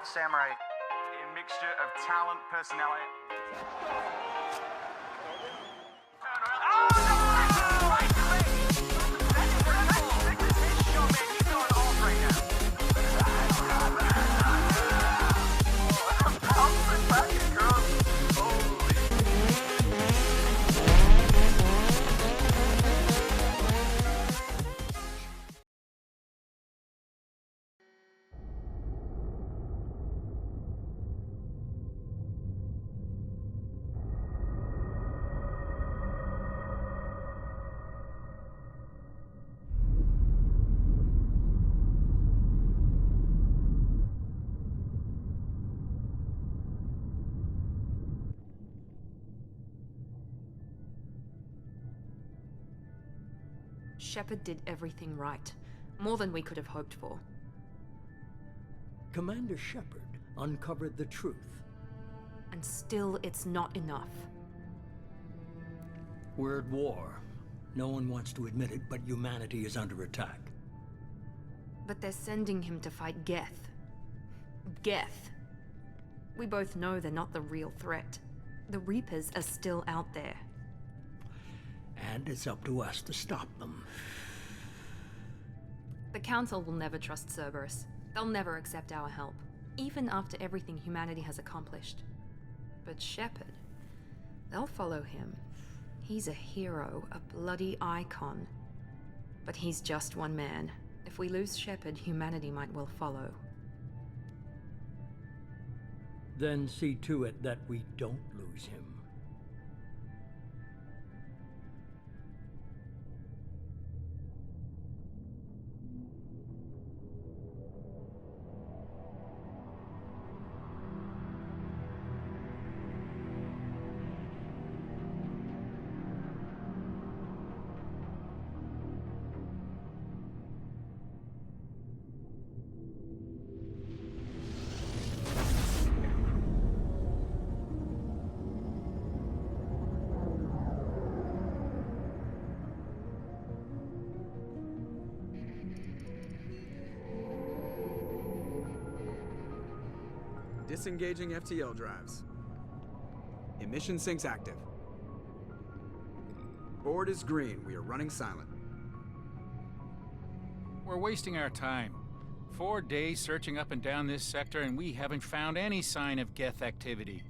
Adult Samurai. A mixture of talent, personality. Shepard did everything right. More than we could have hoped for. Commander Shepard uncovered the truth. And still, it's not enough. We're at war. No one wants to admit it, but humanity is under attack. But they're sending him to fight Geth. Geth. We both know they're not the real threat. The Reapers are still out there. And it's up to us to stop them. The Council will never trust Cerberus. They'll never accept our help, even after everything humanity has accomplished. But Shepard, they'll follow him. He's a hero, a bloody icon. But he's just one man. If we lose Shepard, humanity might well follow. Then see to it that we don't lose him. Disengaging FTL drives. Emission sinks active. Board is green. We are running silent. We're wasting our time. 4 days searching up and down this sector, and we haven't found any sign of Geth activity.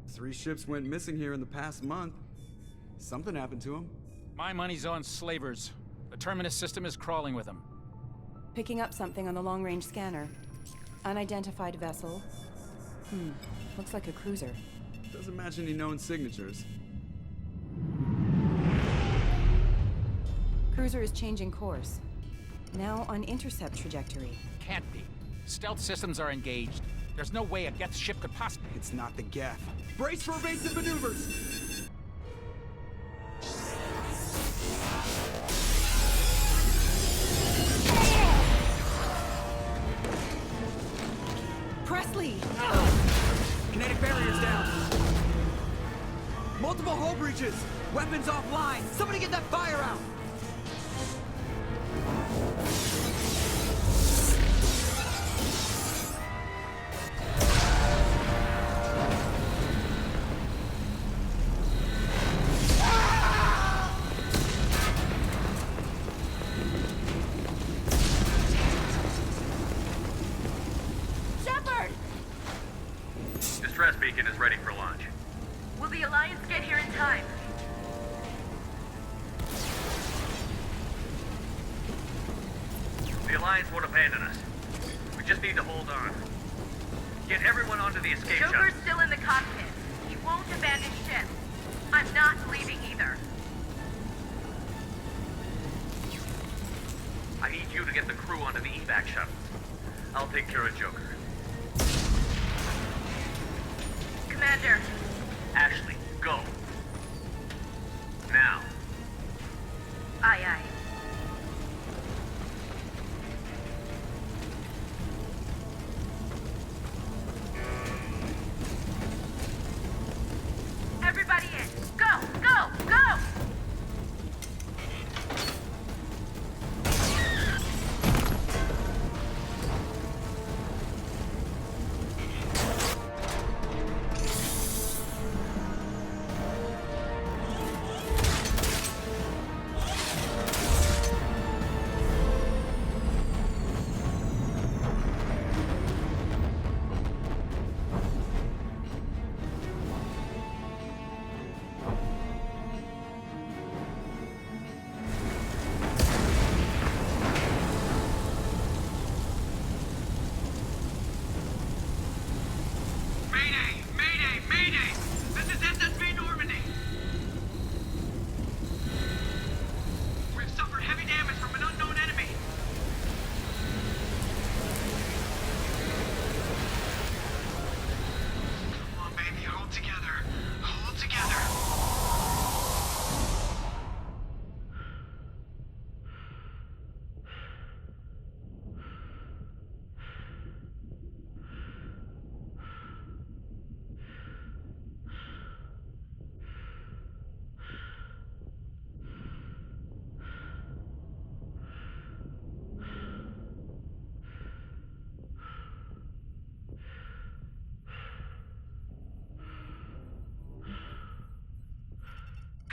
3 ships went missing here in the past month. Something happened to them. My money's on slavers. The Terminus system is crawling with them. Picking up something on the long-range scanner. Unidentified vessel. Looks like a cruiser. Doesn't match any known signatures. Cruiser is changing course. Now on intercept trajectory. Can't be. Stealth systems are engaged. There's no way a Geth ship could possibly... It's not the Geth. Brace for evasive maneuvers! Presley! Kinetic barriers down. Multiple hull breaches. Weapons offline. Somebody get that fire out. Distress beacon is ready for launch. Will the Alliance get here in time? The Alliance won't abandon us. We just need to hold on. Get everyone onto the escape shuttle. Joker's still in the cockpit. He won't abandon ship. I'm not leaving either. I need you to get the crew onto the evac shuttle. I'll take care of Joker. Commander. Ashley, go. Now. Aye, aye. Everybody in. Go, go, go!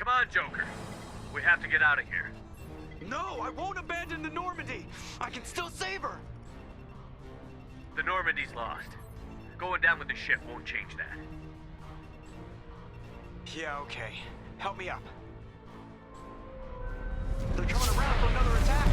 Come on, Joker. We have to get out of here. No, I won't abandon the Normandy. I can still save her. The Normandy's lost. Going down with the ship won't change that. Yeah, okay. Help me up. They're coming around for another attack.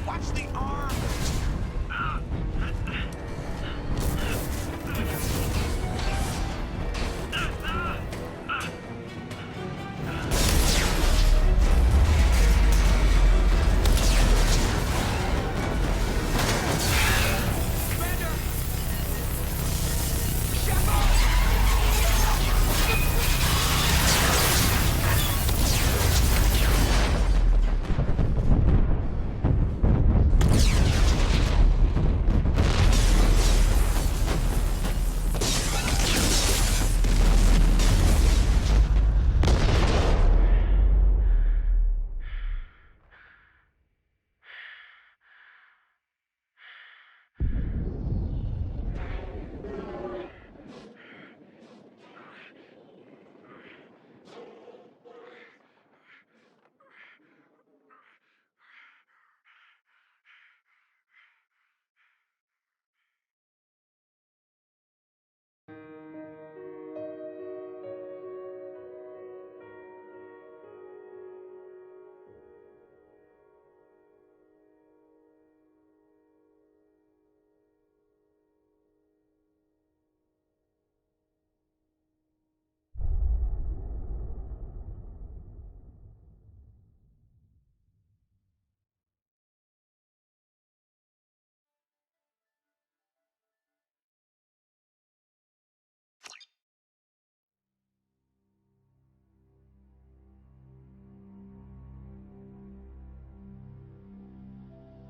Watch the arm!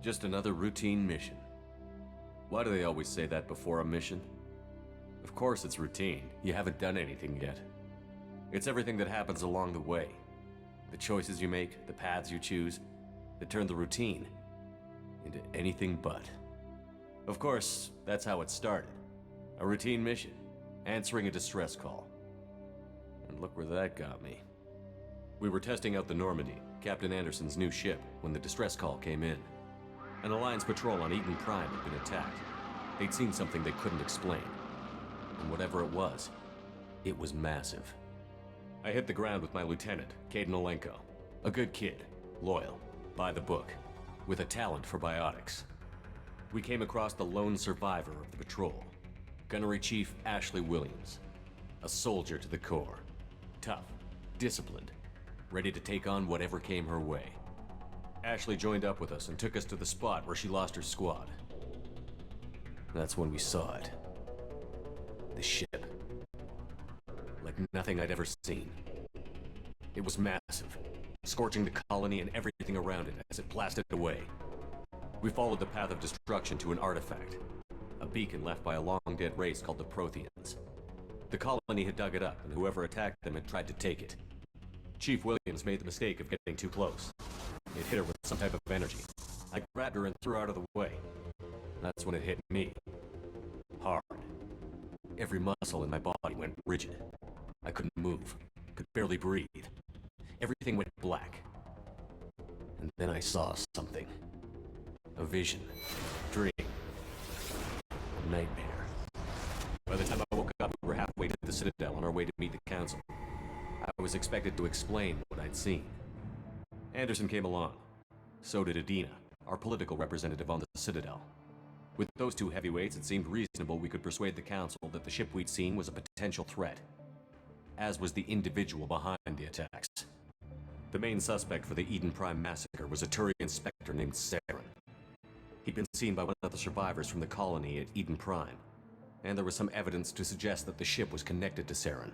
Just another routine mission. Why do they always say that before a mission? Of course it's routine. You haven't done anything yet. It's everything that happens along the way. The choices you make, the paths you choose, that turn the routine into anything but. Of course, that's how it started. A routine mission, answering a distress call. And look where that got me. We were testing out the Normandy, Captain Anderson's new ship, when the distress call came in. An Alliance patrol on Eden Prime had been attacked. They'd seen something they couldn't explain. And whatever it was massive. I hit the ground with my lieutenant, Caden Olenko. A good kid, loyal, by the book, with a talent for biotics. We came across the lone survivor of the patrol, Gunnery Chief Ashley Williams. A soldier to the core. Tough, disciplined, ready to take on whatever came her way. Ashley joined up with us and took us to the spot where she lost her squad. That's when we saw it. The ship. Like nothing I'd ever seen. It was massive, scorching the colony and everything around it as it blasted away. We followed the path of destruction to an artifact, a beacon left by a long-dead race called the Protheans. The colony had dug it up, and whoever attacked them had tried to take it. Chief Williams made the mistake of getting too close. It hit her with some type of energy. I grabbed her and threw her out of the way. That's when it hit me. Hard. Every muscle in my body went rigid. I couldn't move. Could barely breathe. Everything went black. And then I saw something. A vision. Dream. A nightmare. By the time I woke up, we were halfway to the Citadel on our way to meet the Council. I was expected to explain what I'd seen. Anderson came along. So did Adina, our political representative on the Citadel. With those two heavyweights, it seemed reasonable we could persuade the Council that the ship we'd seen was a potential threat. As was the individual behind the attacks. The main suspect for the Eden Prime massacre was a Turian Spectre named Saren. He'd been seen by one of the survivors from the colony at Eden Prime, and there was some evidence to suggest that the ship was connected to Saren.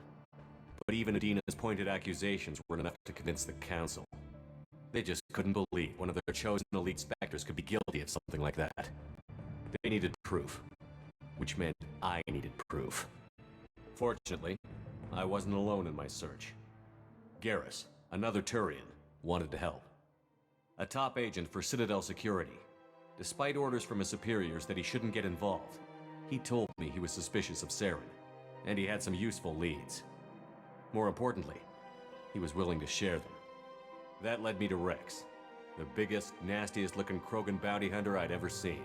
But even Adina's pointed accusations weren't enough to convince the Council. They just couldn't believe one of their chosen elite Spectres could be guilty of something like that. They needed proof, which meant I needed proof. Fortunately, I wasn't alone in my search. Garrus, another Turian, wanted to help. A top agent for Citadel Security. Despite orders from his superiors that he shouldn't get involved, he told me he was suspicious of Saren, and he had some useful leads. More importantly, he was willing to share them. That led me to Rex, the biggest, nastiest-looking Krogan bounty hunter I'd ever seen.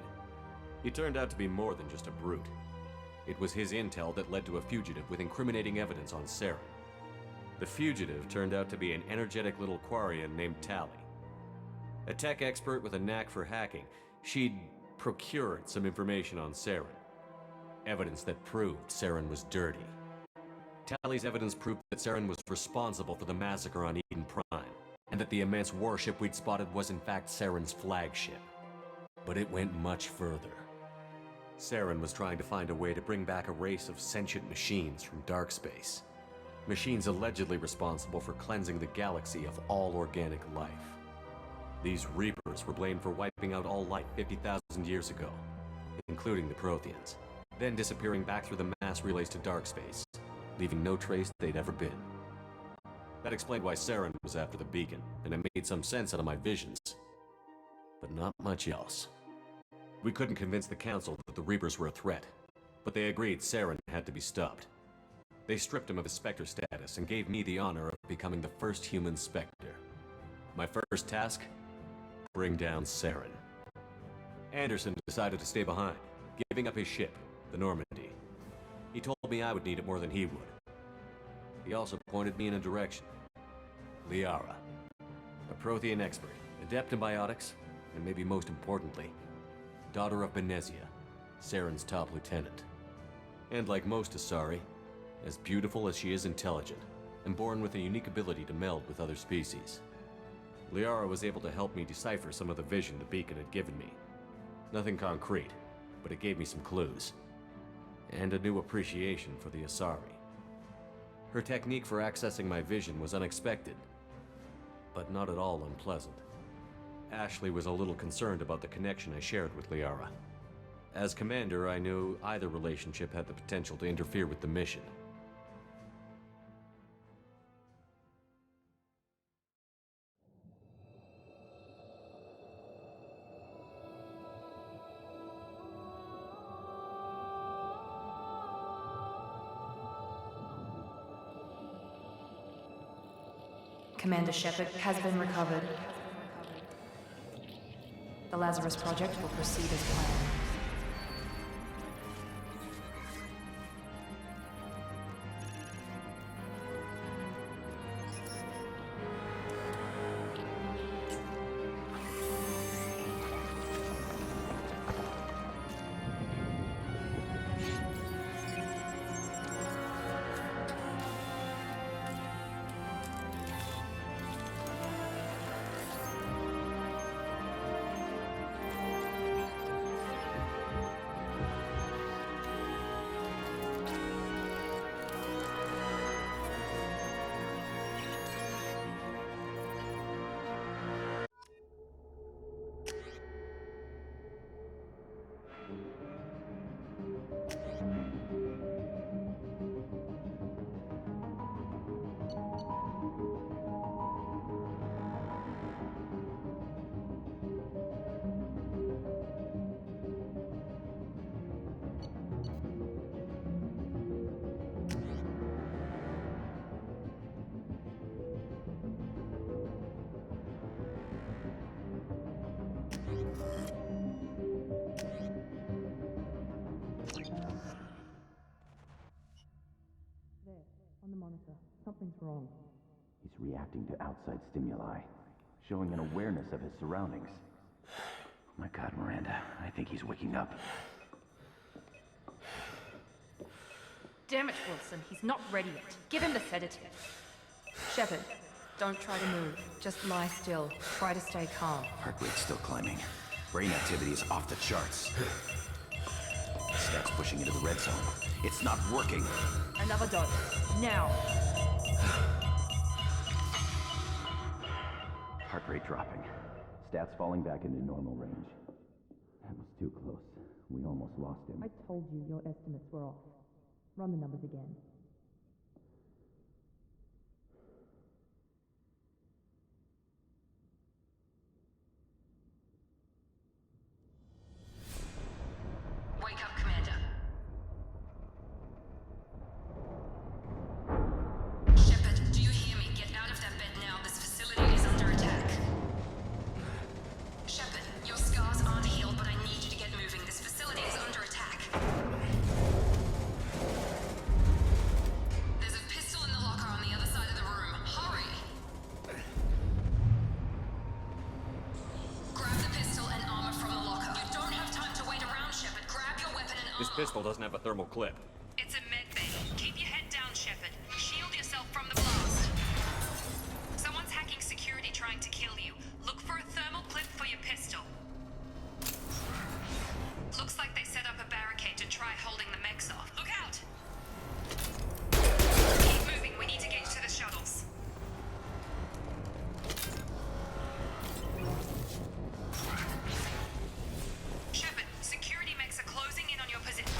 He turned out to be more than just a brute. It was his intel that led to a fugitive with incriminating evidence on Saren. The fugitive turned out to be an energetic little Quarian named Tali. A tech expert with a knack for hacking, she'd procured some information on Saren. Evidence that proved Saren was dirty. Tali's evidence proved that Saren was responsible for the massacre on Eden Prime, and that the immense warship we'd spotted was in fact Saren's flagship. But it went much further. Saren was trying to find a way to bring back a race of sentient machines from dark space. Machines allegedly responsible for cleansing the galaxy of all organic life. These Reapers were blamed for wiping out all life 50,000 years ago, including the Protheans, then disappearing back through the mass relays to dark space, leaving no trace they'd ever been. That explained why Saren was after the beacon, and it made some sense out of my visions. But not much else. We couldn't convince the Council that the Reapers were a threat, but they agreed Saren had to be stopped. They stripped him of his Spectre status and gave me the honor of becoming the first human Spectre. My first task? Bring down Saren. Anderson decided to stay behind, giving up his ship, the Normandy. He told me I would need it more than he would. He also pointed me in a direction. Liara, a Prothean expert, adept in biotics, and maybe most importantly, daughter of Benezia, Saren's top lieutenant. And like most Asari, as beautiful as she is intelligent, and born with a unique ability to meld with other species. Liara was able to help me decipher some of the vision the beacon had given me. Nothing concrete, but it gave me some clues. And a new appreciation for the Asari. Her technique for accessing my vision was unexpected, but not at all unpleasant. Ashley was a little concerned about the connection I shared with Liara. As commander, I knew either relationship had the potential to interfere with the mission. Commander Shepard has been recovered. The Lazarus Project will proceed as planned. Something's wrong. He's reacting to outside stimuli, showing an awareness of his surroundings. Oh my God, Miranda, I think he's waking up. Damn it, Wilson, he's not ready yet. Give him the sedative. Shepard, don't try to move. Just lie still. Try to stay calm. Heart rate's still climbing. Brain activity is off the charts. Stats pushing into the red zone. It's not working. Another dose. Now. Heart rate dropping. Stats falling back into normal range. That was too close. We almost lost him. I told you your estimates were off. Run the numbers again. This pistol doesn't have a thermal clip. It's a medbay. Keep your head down, Shepard. Shield yourself from the blast. Someone's hacking security trying to kill you. Look for a thermal clip for your pistol. Looks like they set up a barricade to try holding the mechs off. Look out! Keep moving. We need to get to the shuttles. Shepard, security mechs are closing in on your position.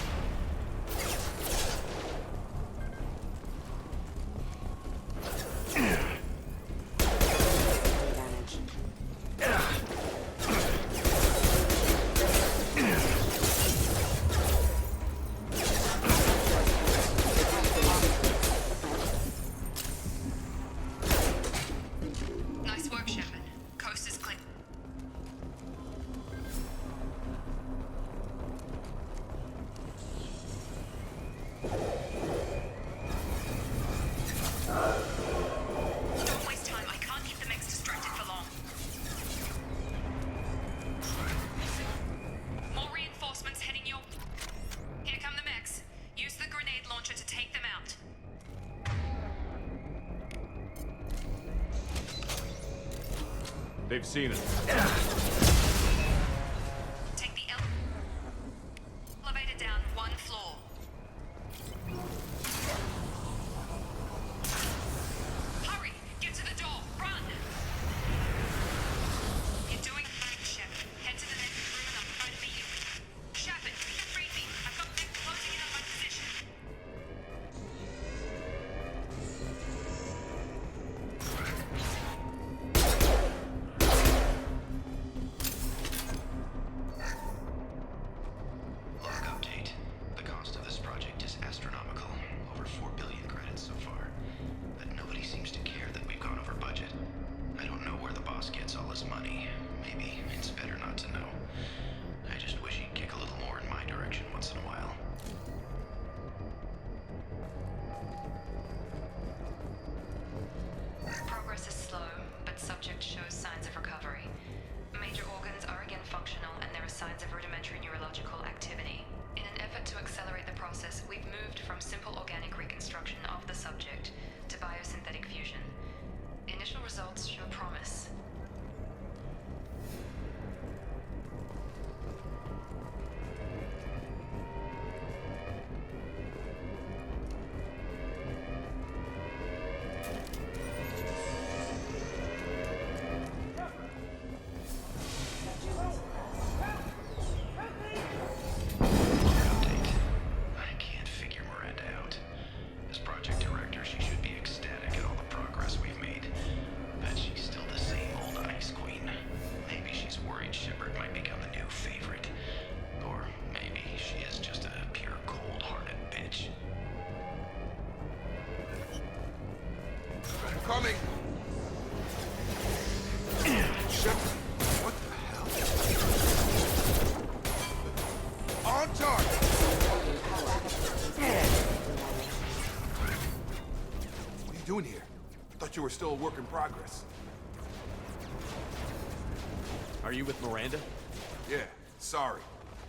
Nice work, Shepard. Coast is clear. Don't waste time. I can't keep the mechs distracted for long. More reinforcements heading your... Here come the mechs. Use the grenade launcher to take them out. They've seen us. Take the elevator down one floor. Hurry! Get to the door! Run! You're doing fine, Shepard. Head to the next room and I'll try to beat you. Shepard, read me. I've got them closing in on my position. Log update. The cost of this project is astronomical. Over 4 billion credits so far. But nobody seems to care that we've gone over budget. I don't know where the boss gets all his money. Maybe it's better not to know. I just wish he'd kick a little more in my direction once in a while. Progress is slow, but subject shows signs of recovery. Major organs are again functional, and there are signs of rudimentary neurological activity. In an effort to accelerate the process, we've moved from simple organic reconstruction of the subject to biosynthetic fusion. Initial results show promise. Update. I can't figure Miranda out. As project director, she should be ecstatic at all the progress we've made. But she's still the same old ice queen. Maybe she's worried Shepard might become the new favorite. Or maybe she is just a pure cold-hearted bitch. Coming! Shepard, what the hell? On target! What are you doing here? Thought you were still a work in progress. Are you with Miranda? Yeah, sorry.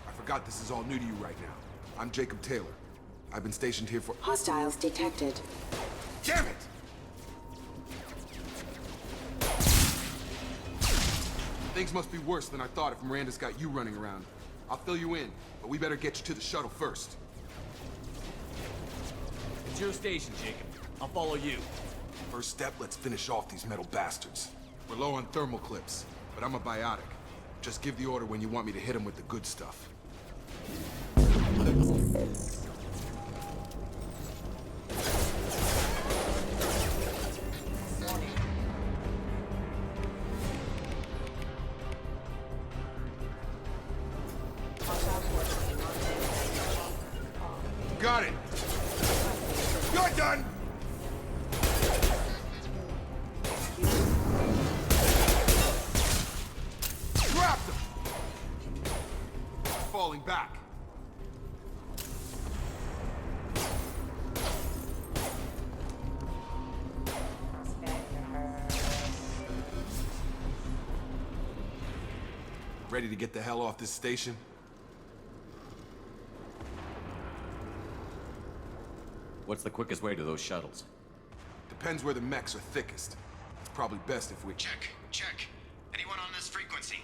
I forgot this is all new to you right now. I'm Jacob Taylor. I've been stationed here for— Hostiles detected. Damn it! Things must be worse than I thought if Miranda's got you running around. I'll fill you in, but we better get you to the shuttle first. It's your station, Jacob. I'll follow you. First step, let's finish off these metal bastards. We're low on thermal clips, but I'm a biotic. Just give the order when you want me to hit them with the good stuff. Got it! You're done! Drop them! Falling back. Ready to get the hell off this station? What's the quickest way to those shuttles? Depends where the mechs are thickest. It's probably best if we... Check. Anyone on this frequency?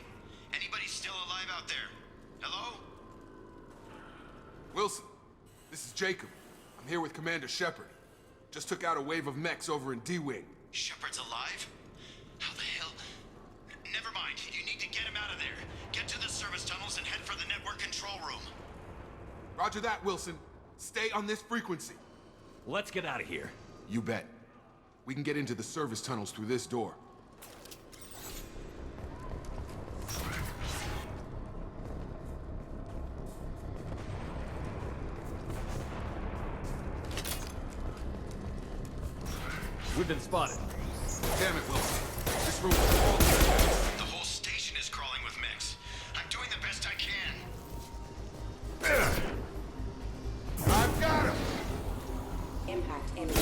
Anybody still alive out there? Hello? Wilson, this is Jacob. I'm here with Commander Shepard. Just took out a wave of mechs over in D-Wing. Shepard's alive? How the hell? Never mind. You need to get him out of there. Get to the service tunnels and head for the network control room. Roger that, Wilson. Stay on this frequency. Let's get out of here. You bet. We can get into the service tunnels through this door. We've been spotted. Damn it, Wilson. This room is all... The whole station is crawling with mechs. I'm doing the best I can. I've got him! Impact imminent.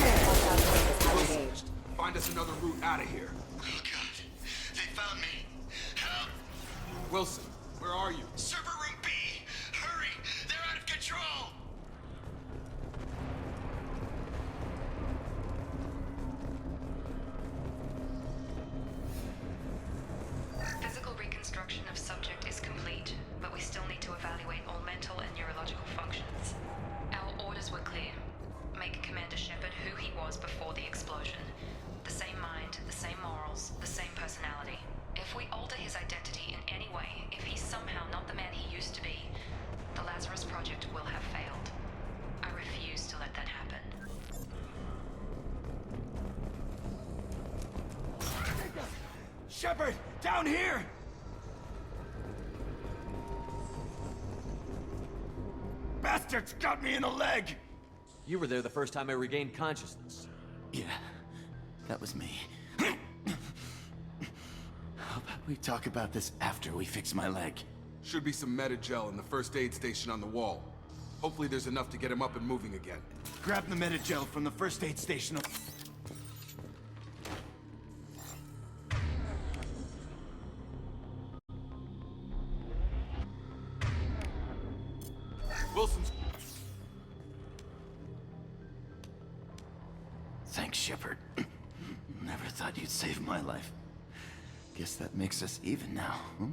Wilson, find us another route out of here. Oh god. They found me. Help! Wilson, where are you? Server room B! Hurry! They're out of control! Physical reconstruction of subject is complete, but we still need to evaluate all mental and neurological functions. Our orders were clear. Make Commander Shepard who he was before the explosion. The same mind, the same morals, the same personality. If we alter his identity in any way, if he's somehow not the man he used to be, the Lazarus Project will have failed. I refuse to let that happen. Shepard, down here! Bastards got me in the leg! You were there the first time I regained consciousness. Yeah, that was me. How about we talk about this after we fix my leg? Should be some meta-gel in the first aid station on the wall. Hopefully there's enough to get him up and moving again. Grab the meta-gel from the first aid station. Wilson's... Thanks, Shepard. Never thought you'd save my life. Guess that makes us even now, huh?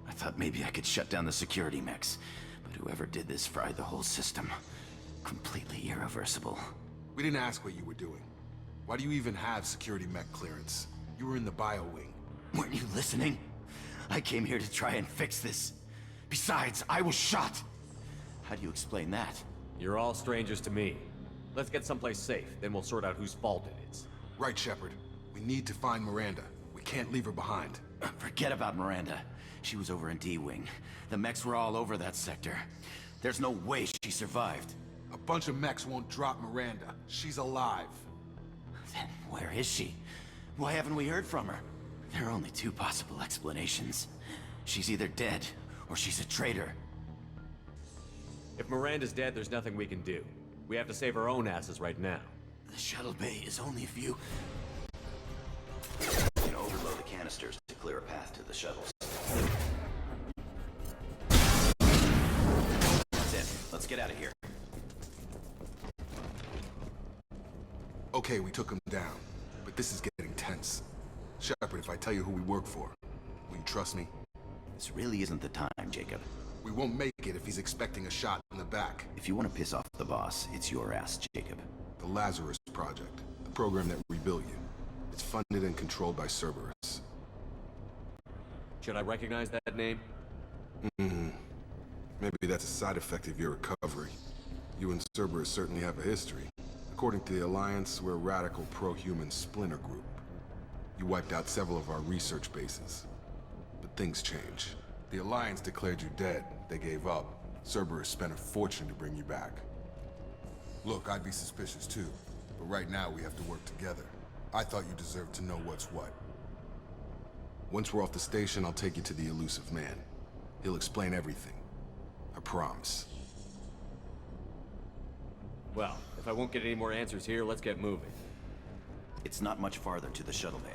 I thought maybe I could shut down the security mechs, but whoever did this fried the whole system. Completely irreversible. We didn't ask what you were doing. Why do you even have security mech clearance? You were in the bio wing. Weren't you listening? I came here to try and fix this. Besides, I was shot. How do you explain that? You're all strangers to me. Let's get someplace safe, then we'll sort out whose fault it is. Right, Shepard. We need to find Miranda. We can't leave her behind. Forget about Miranda. She was over in D-Wing. The mechs were all over that sector. There's no way she survived. A bunch of mechs won't drop Miranda. She's alive. Then where is she? Why haven't we heard from her? There are only two possible explanations. She's either dead, or she's a traitor. If Miranda's dead, there's nothing we can do. We have to save our own asses right now. The shuttle bay is only a few... You can overload the canisters to clear a path to the shuttles. That's it. Let's get out of here. Okay, we took him down, but this is getting tense. Shepard, if I tell you who we work for, will you trust me? This really isn't the time, Jacob. We won't make it if he's expecting a shot in the back. If you want to piss off the boss, it's your ass, Jacob. The Lazarus Project, the program that rebuilt you. It's funded and controlled by Cerberus. Should I recognize that name? Maybe that's a side effect of your recovery. You and Cerberus certainly have a history. According to the Alliance, we're a radical pro-human splinter group. You wiped out several of our research bases. But things change. The Alliance declared you dead. They gave up. Cerberus spent a fortune to bring you back. Look, I'd be suspicious too. But right now we have to work together. I thought you deserved to know what's what. Once we're off the station, I'll take you to the elusive man. He'll explain everything. I promise. Well, if I won't get any more answers here, let's get moving. It's not much farther to the shuttle bay.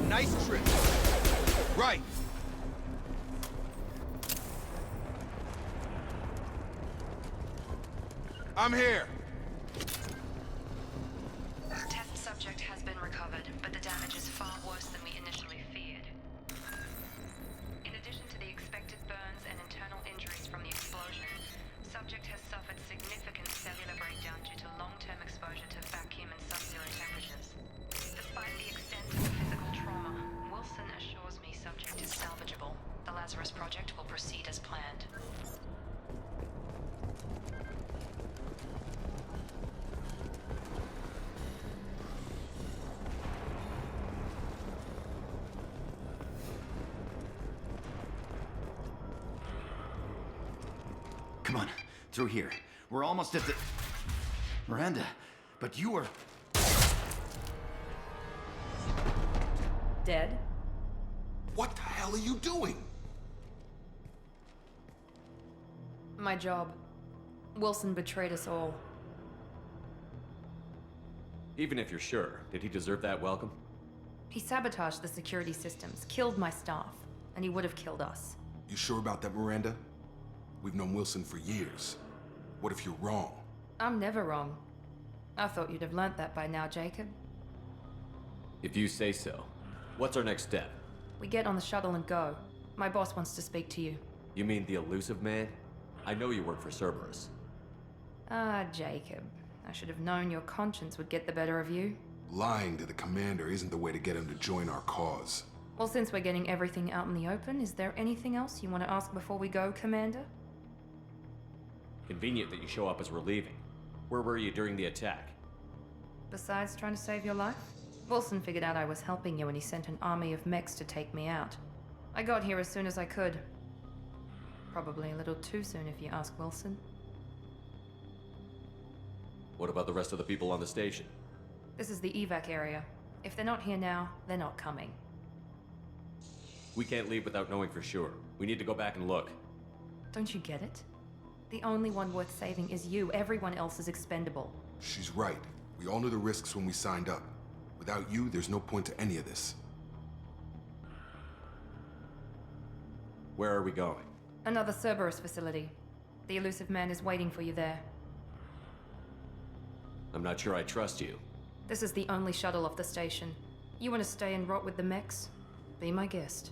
Nice trick. Right. I'm here. Test subject has been recovered, but the damage is far worse than we initially feared. In addition to the expected burns and internal injuries from the explosion, subject has suffered significant cellular breakdown due to long-term exposure to vacuum and sub-zero temperatures. Despite the extent of the physical trauma, Wilson assures me subject is salvageable. The Lazarus Project will proceed as planned. Come on, through here. We're almost at the... Miranda, but you were... Dead? What the hell are you doing? My job. Wilson betrayed us all. Even if you're sure, did he deserve that welcome? He sabotaged the security systems, killed my staff, and he would have killed us. You sure about that, Miranda? We've known Wilson for years. What if you're wrong? I'm never wrong. I thought you'd have learnt that by now, Jacob. If you say so. What's our next step? We get on the shuttle and go. My boss wants to speak to you. You mean the elusive man? I know you work for Cerberus. Ah, Jacob. I should have known your conscience would get the better of you. Lying to the commander isn't the way to get him to join our cause. Well, since we're getting everything out in the open, is there anything else you want to ask before we go, Commander? Convenient that you show up as we're leaving. Where were you during the attack? Besides trying to save your life? Wilson figured out I was helping you and he sent an army of mechs to take me out. I got here as soon as I could. Probably a little too soon if you ask Wilson. What about the rest of the people on the station? This is the evac area. If they're not here now, they're not coming. We can't leave without knowing for sure. We need to go back and look. Don't you get it? The only one worth saving is you. Everyone else is expendable. She's right. We all knew the risks when we signed up. Without you, there's no point to any of this. Where are we going? Another Cerberus facility. The elusive man is waiting for you there. I'm not sure I trust you. This is the only shuttle off the station. You want to stay and rot with the mechs? Be my guest.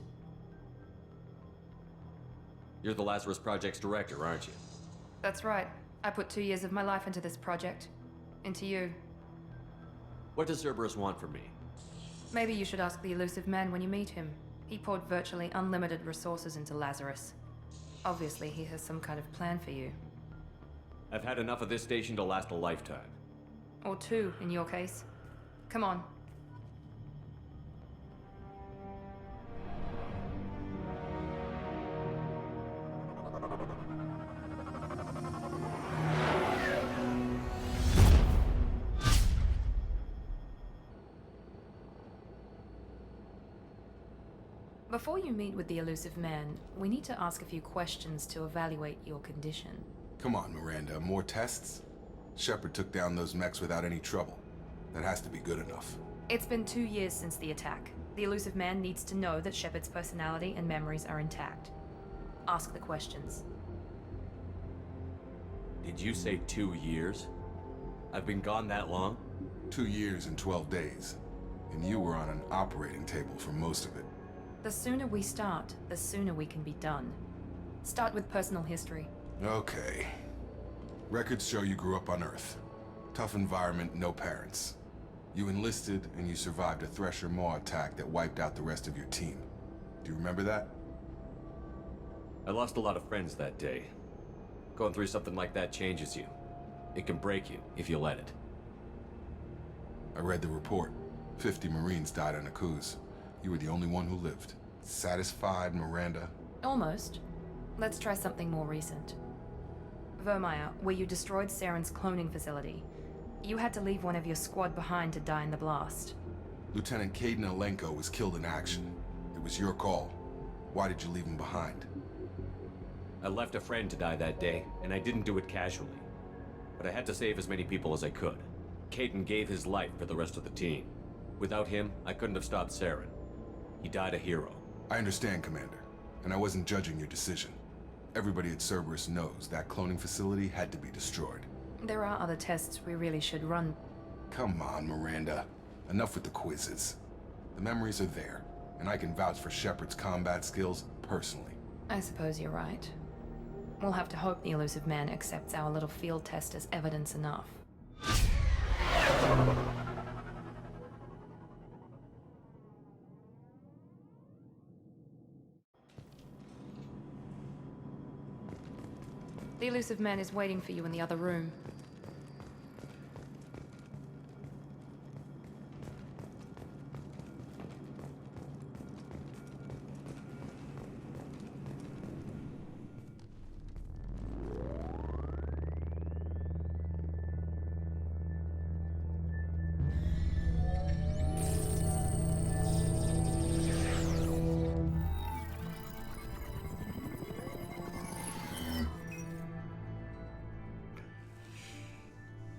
You're the Lazarus Project's director, aren't you? That's right. I put 2 years of my life into this project. Into you. What does Cerberus want from me? Maybe you should ask the elusive man when you meet him. He poured virtually unlimited resources into Lazarus. Obviously, he has some kind of plan for you. I've had enough of this station to last a lifetime. Or 2, in your case. Come on. Before you meet with the elusive man, we need to ask a few questions to evaluate your condition. Come on, Miranda. More tests? Shepard took down those mechs without any trouble. That has to be good enough. It's been 2 years since the attack. The elusive man needs to know that Shepard's personality and memories are intact. Ask the questions. Did you say 2 years? I've been gone that long? 2 years and 12 days. And you were on an operating table for most of it. The sooner we start, the sooner we can be done. Start with personal history. Okay. Records show you grew up on Earth. Tough environment, no parents. You enlisted and you survived a Thresher Maw attack that wiped out the rest of your team. Do you remember that? I lost a lot of friends that day. Going through something like that changes you. It can break you if you let it. I read the report. 50 Marines died on a cruise. You were the only one who lived. Satisfied, Miranda? Almost. Let's try something more recent. Vermeer, where you destroyed Saren's cloning facility. You had to leave one of your squad behind to die in the blast. Lieutenant Caden Alenko was killed in action. It was your call. Why did you leave him behind? I left a friend to die that day, and I didn't do it casually. But I had to save as many people as I could. Caden gave his life for the rest of the team. Without him, I couldn't have stopped Saren. He died a hero. I understand, Commander, and I wasn't judging your decision. Everybody at Cerberus knows that cloning facility had to be destroyed. There are other tests we really should run. Come on, Miranda. Enough with the quizzes. The memories are there, and I can vouch for Shepard's combat skills personally. I suppose you're right. We'll have to hope the elusive man accepts our little field test as evidence enough. The elusive man is waiting for you in the other room.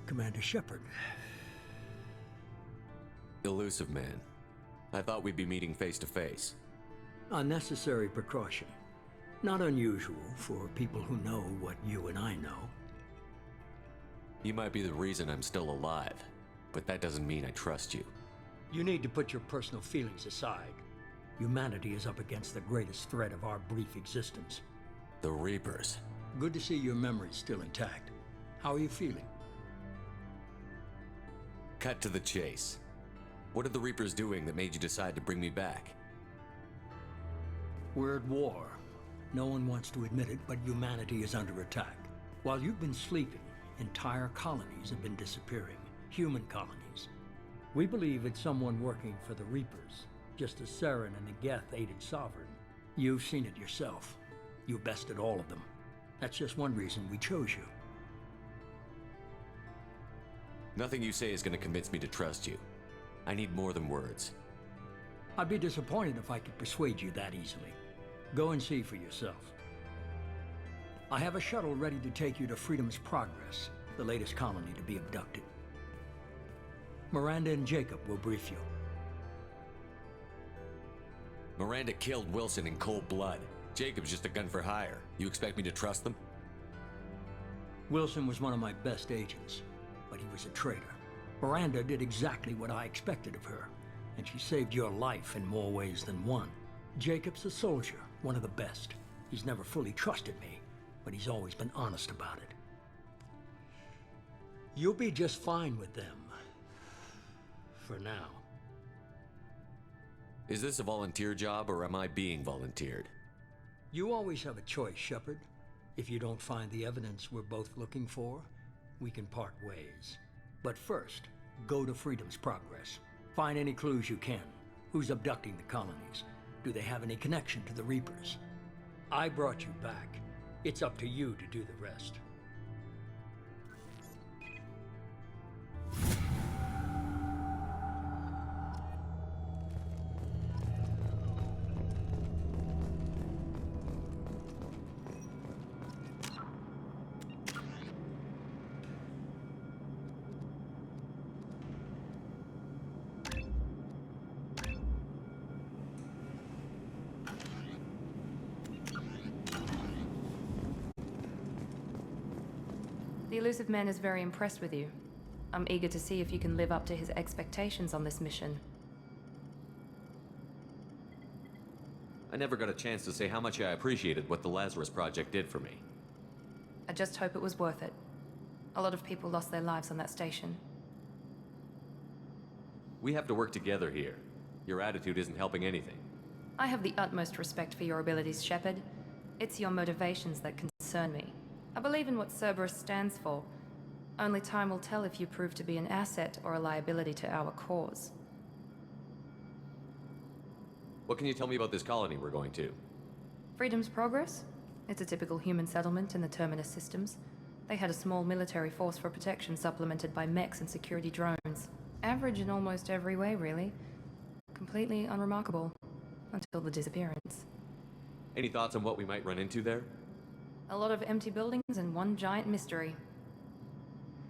Commander Shepard. Elusive man. I thought we'd be meeting face to face. Unnecessary precaution. Not unusual for people who know what you and I know. You might be the reason I'm still alive, but that doesn't mean I trust you. You need to put your personal feelings aside. Humanity is up against the greatest threat of our brief existence. The Reapers. Good to see your memory's still intact. How are you feeling? Cut to the chase. What are the Reapers doing that made you decide to bring me back? We're at war. No one wants to admit it, but humanity is under attack. While you've been sleeping, entire colonies have been disappearing. Human colonies. We believe it's someone working for the Reapers, just as Saren and the Geth aided Sovereign. You've seen it yourself. You bested all of them. That's just one reason we chose you. Nothing you say is going to convince me to trust you. I need more than words. I'd be disappointed if I could persuade you that easily. Go and see for yourself. I have a shuttle ready to take you to Freedom's Progress, the latest colony to be abducted. Miranda and Jacob will brief you. Miranda killed Wilson in cold blood. Jacob's just a gun for hire. You expect me to trust them? Wilson was one of my best agents, but he was a traitor. Miranda did exactly what I expected of her, and she saved your life in more ways than one. Jacob's a soldier, one of the best. He's never fully trusted me, but he's always been honest about it. You'll be just fine with them. For now. Is this a volunteer job, or am I being volunteered? You always have a choice, Shepard. If you don't find the evidence we're both looking for, we can part ways. But first, go to Freedom's Progress. Find any clues you can. Who's abducting the colonies? Do they have any connection to the Reapers? I brought you back. It's up to you to do the rest. The elusive man is very impressed with you. I'm eager to see if you can live up to his expectations on this mission. I never got a chance to say how much I appreciated what the Lazarus Project did for me. I just hope it was worth it. A lot of people lost their lives on that station. We have to work together here. Your attitude isn't helping anything. I have the utmost respect for your abilities, Shepard. It's your motivations that concern me. I believe in what Cerberus stands for. Only time will tell if you prove to be an asset or a liability to our cause. What can you tell me about this colony we're going to? Freedom's Progress? It's a typical human settlement in the Terminus systems. They had a small military force for protection supplemented by mechs and security drones. Average in almost every way, really. Completely unremarkable. Until the disappearance. Any thoughts on what we might run into there? A lot of empty buildings and one giant mystery.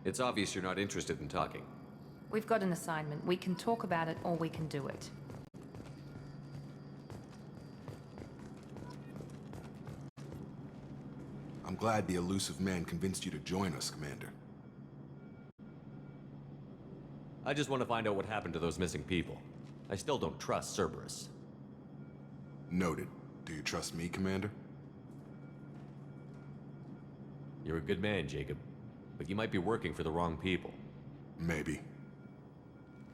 It's obvious you're not interested in talking. We've got an assignment. We can talk about it or we can do it. I'm glad the elusive man convinced you to join us, Commander. I just want to find out what happened to those missing people. I still don't trust Cerberus. Noted. Do you trust me, Commander? You're a good man, Jacob. But you might be working for the wrong people. Maybe.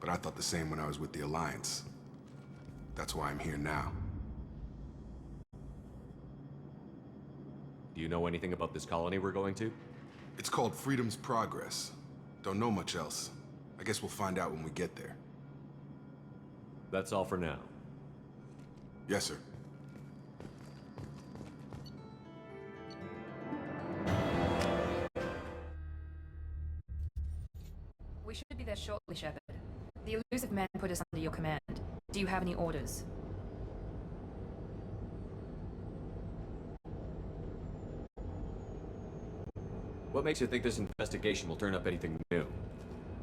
But I thought the same when I was with the Alliance. That's why I'm here now. Do you know anything about this colony we're going to? It's called Freedom's Progress. Don't know much else. I guess we'll find out when we get there. That's all for now. Yes, sir. We should be there shortly, Shepard. The elusive man put us under your command. Do you have any orders? What makes you think this investigation will turn up anything new?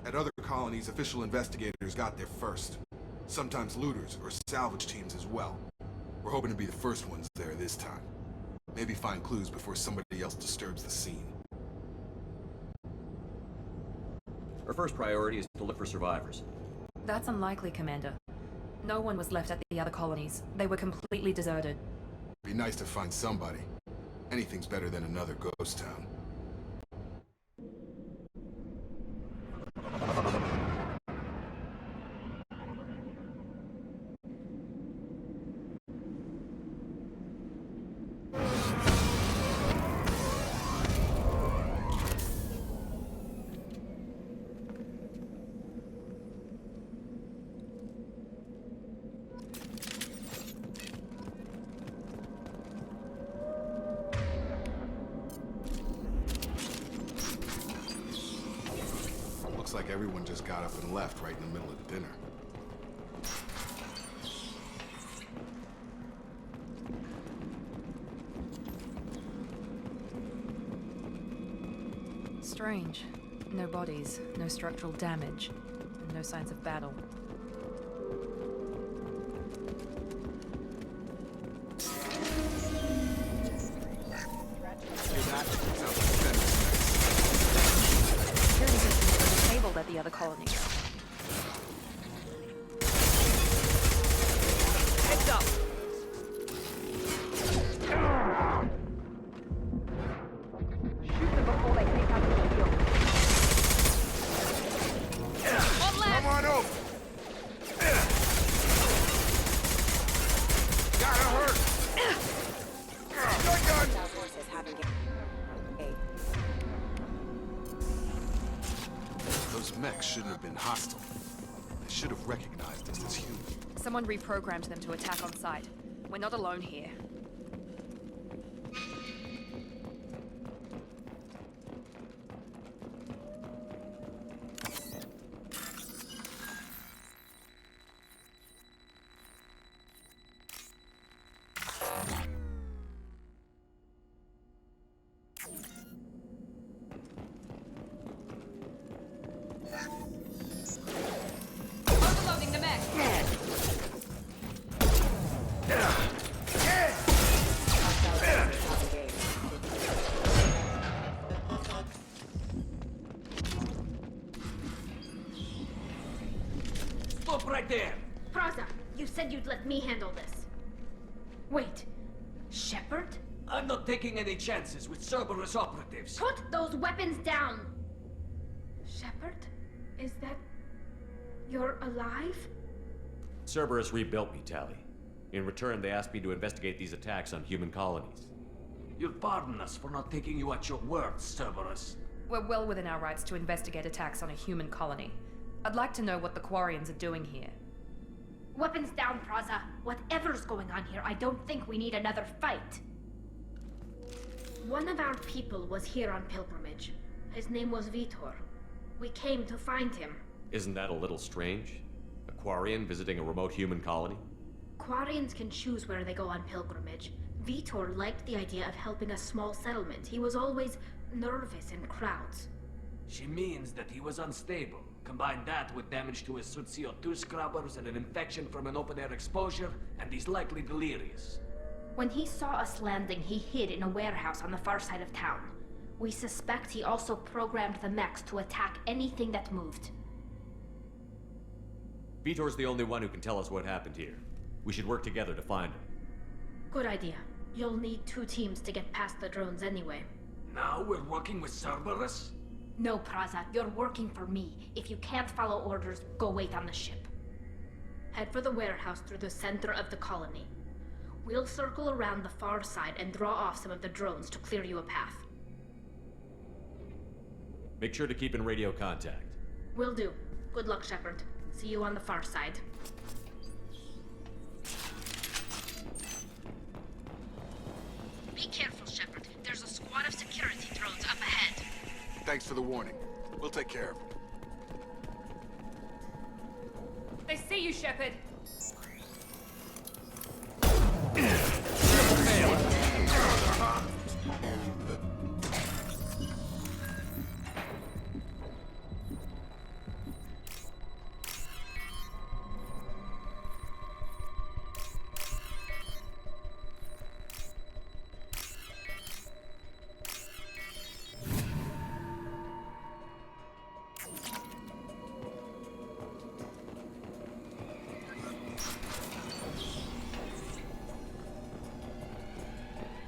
At other colonies, official investigators got there first. Sometimes looters or salvage teams as well. We're hoping to be the first ones there this time. Maybe find clues before somebody else disturbs the scene. Our first priority is to look for survivors. That's unlikely, Commander. No one was left at the other colonies. They were completely deserted. Be nice to find somebody. Anything's better than another ghost town. Looks like everyone just got up and left right in the middle of dinner. Strange. No bodies, no structural damage, and no signs of battle. Security systems were disabled at the other colonies. Heads up! Shoot them before they take out the video. Come on over! Gotta hurt! Shotgun! Those mechs shouldn't have been hostile. They should have recognized us as human. Someone reprogrammed them to attack on sight. We're not alone here. Overloading the mech! Stop right there! Praza, you said you'd let me handle this. Wait, Shepard? I'm not taking any chances with Cerberus operatives. Put those weapons down! Shepard? Is that... you're alive? Cerberus rebuilt me, Tally. In return, they asked me to investigate these attacks on human colonies. You'll pardon us for not taking you at your word, Cerberus. We're well within our rights to investigate attacks on a human colony. I'd like to know what the Quarians are doing here. Weapons down, Praza. Whatever's going on here, I don't think we need another fight. One of our people was here on pilgrimage. His name was Vitor. We came to find him. Isn't that a little strange? A Quarian visiting a remote human colony? Quarians can choose where they go on pilgrimage. Vitor liked the idea of helping a small settlement. He was always nervous in crowds. She means that he was unstable. Combine that with damage to his suit CO2 scrubbers and an infection from an open-air exposure, and he's likely delirious. When he saw us landing, he hid in a warehouse on the far side of town. We suspect he also programmed the mechs to attack anything that moved. Vitor's the only one who can tell us what happened here. We should work together to find him. Good idea. You'll need 2 teams to get past the drones anyway. Now we're working with Cerberus? No, Praza, you're working for me. If you can't follow orders, go wait on the ship. Head for the warehouse through the center of the colony. We'll circle around the far side and draw off some of the drones to clear you a path. Make sure to keep in radio contact. Will do. Good luck, Shepard. See you on the far side. Be careful, Shepard. There's a squad of security drones up ahead. Thanks for the warning. We'll take care of it. They see you, Shepard.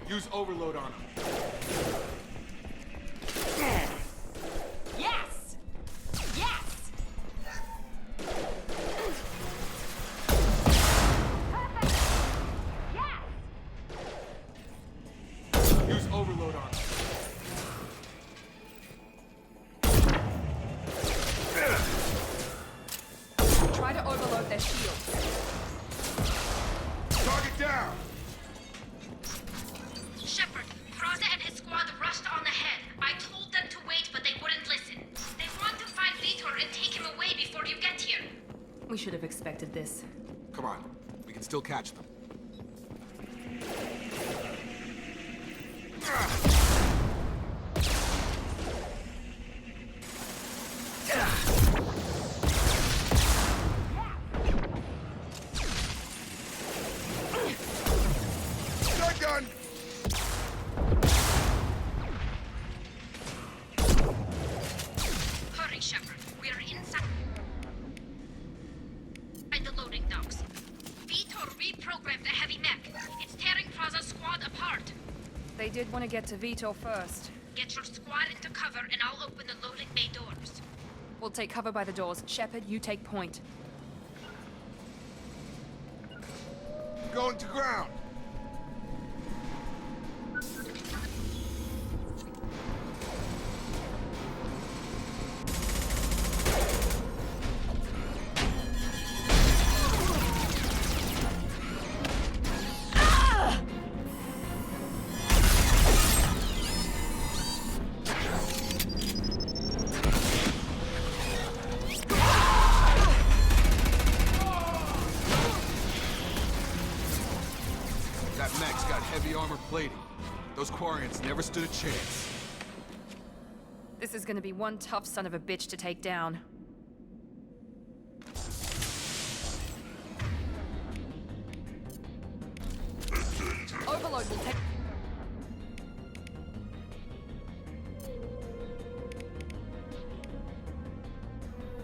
Use overload on him. Yes! Yes! Use overload on him. Try to overload their shields. Target down! Shepard, Praza and his squad rushed on ahead. I told them to wait, but they wouldn't listen. They want to find Vitor and take him away before you get here. We should have expected this. Come on, we can still catch them. Shotgun! Hurry, Shepard. We're inside the loading docks. Vitor reprogrammed the heavy mech. It's tearing Praza's squad apart. They did want to get to Vitor first. Get your squad into cover and I'll open the loading bay doors. We'll take cover by the doors. Shepard, you take point. Going to ground! That mech's got heavy armor plating. Those Quarians never stood a chance. This is gonna be one tough son of a bitch to take down. Overload will take...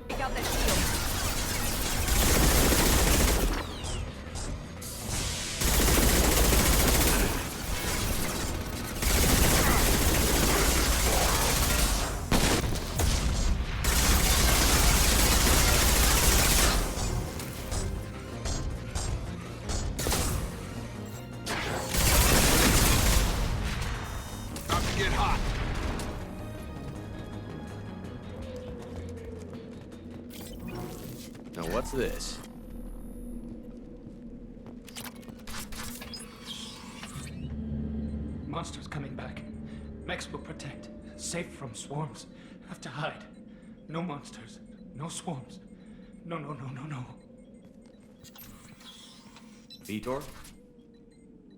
Take out their shields. About to get hot. Now what's this? Monsters coming back. Mechs will protect. Safe from swarms. Have to hide. No monsters. No swarms. No, no, no, no, no. Vitor?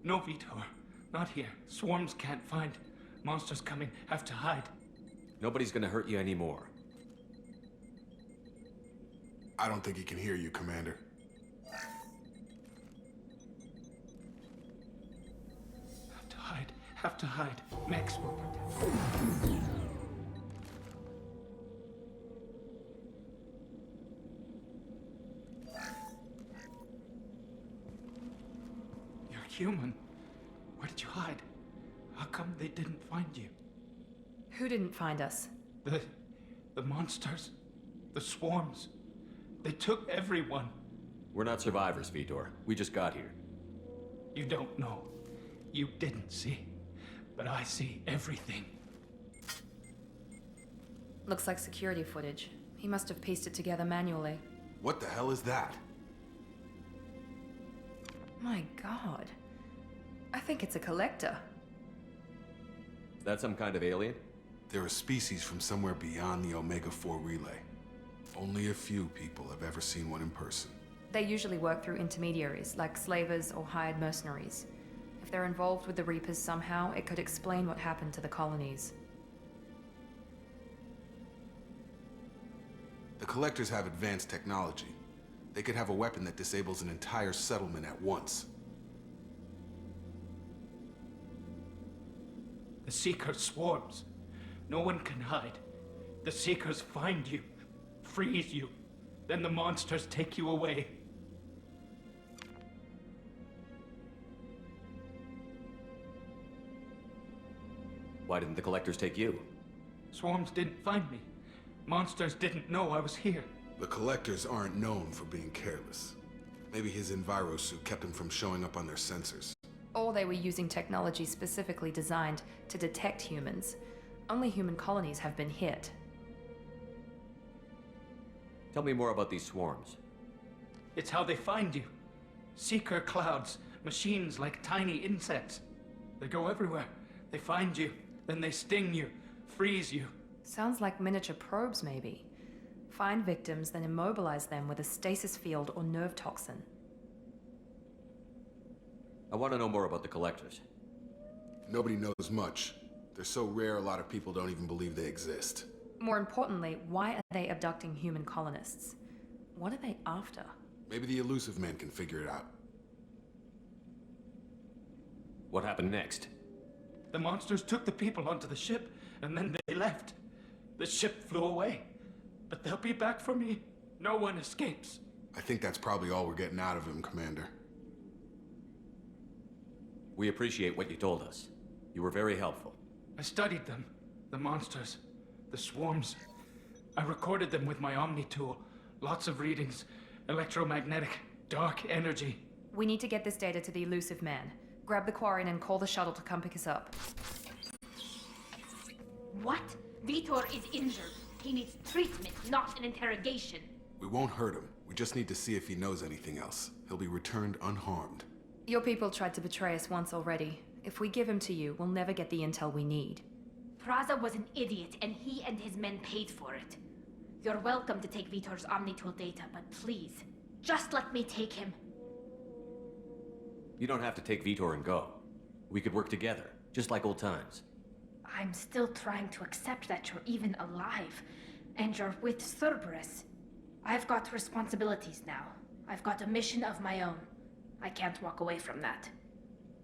No, Vitor. Not here. Swarms can't find. Monsters coming. Have to hide. Nobody's gonna hurt you anymore. I don't think he can hear you, Commander. Have to hide. Max will protect. You're human. Where did you hide? How come they didn't find you? Who didn't find us? The monsters. The swarms. They took everyone. We're not survivors, Vitor. We just got here. You don't know. You didn't see. But I see everything. Looks like security footage. He must have pieced it together manually. What the hell is that? My god. I think it's a collector. Is that some kind of alien? They're a species from somewhere beyond the Omega-4 relay. Only a few people have ever seen one in person. They usually work through intermediaries, like slavers or hired mercenaries. If they're involved with the Reapers somehow, it could explain what happened to the colonies. The Collectors have advanced technology. They could have a weapon that disables an entire settlement at once. The Seeker swarms. No one can hide. The Seekers find you, freeze you, then the monsters take you away. Why didn't the Collectors take you? Swarms didn't find me. Monsters didn't know I was here. The Collectors aren't known for being careless. Maybe his envirosuit kept him from showing up on their sensors. Or they were using technology specifically designed to detect humans. Only human colonies have been hit. Tell me more about these swarms. It's how they find you. Seeker clouds, machines like tiny insects. They go everywhere. They find you, then they sting you, freeze you. Sounds like miniature probes, maybe. Find victims, then immobilize them with a stasis field or nerve toxin. I want to know more about the Collectors. Nobody knows much. They're so rare, a lot of people don't even believe they exist. More importantly, why are they abducting human colonists? What are they after? Maybe the elusive man can figure it out. What happened next? The monsters took the people onto the ship, and then they left. The ship flew away. But they'll be back for me. No one escapes. I think that's probably all we're getting out of him, Commander. We appreciate what you told us. You were very helpful. I studied them. The monsters. The swarms. I recorded them with my Omni tool. Lots of readings. Electromagnetic. Dark energy. We need to get this data to the elusive man. Grab the Quarian and call the shuttle to come pick us up. What? Vitor is injured. He needs treatment, not an interrogation. We won't hurt him. We just need to see if he knows anything else. He'll be returned unharmed. Your people tried to betray us once already. If we give him to you, we'll never get the intel we need. Praza was an idiot, and he and his men paid for it. You're welcome to take Vitor's Omnitool data, but please, just let me take him. You don't have to take Vitor and go. We could work together, just like old times. I'm still trying to accept that you're even alive, and you're with Cerberus. I've got responsibilities now. I've got a mission of my own. I can't walk away from that.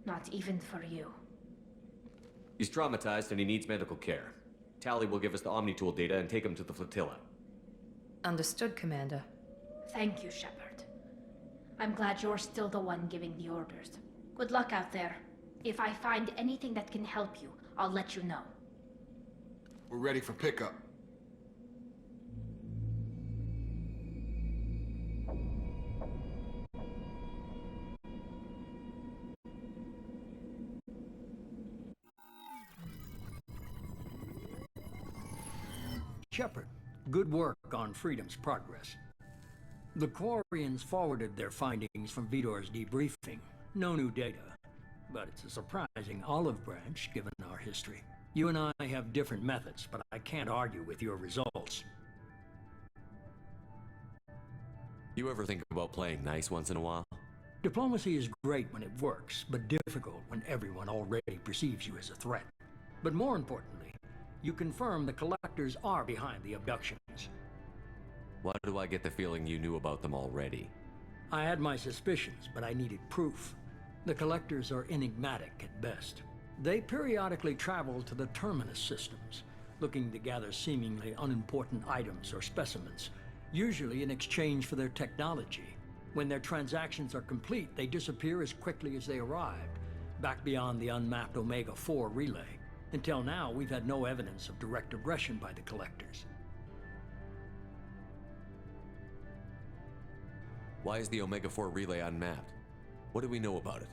Not even for you. He's traumatized and he needs medical care. Tally will give us the Omnitool data and take him to the flotilla. Understood, Commander. Thank you, Shepard. I'm glad you're still the one giving the orders. Good luck out there. If I find anything that can help you, I'll let you know. We're ready for pickup. Shepard, good work on Freedom's progress. The Quarians forwarded their findings from Vitor's debriefing. No new data, but it's a surprising olive branch given our history. You and I have different methods, but I can't argue with your results. You ever think about playing nice once in a while? Diplomacy is great when it works, but difficult when everyone already perceives you as a threat. But more importantly, you confirm the Collectors are behind the abductions. Why do I get the feeling you knew about them already? I had my suspicions, but I needed proof. The Collectors are enigmatic at best. They periodically travel to the terminus systems, looking to gather seemingly unimportant items or specimens, usually in exchange for their technology. When their transactions are complete, they disappear as quickly as they arrived, back beyond the unmapped Omega-4 relay. Until now, we've had no evidence of direct aggression by the Collectors. Why is the Omega-4 relay unmapped? What do we know about it?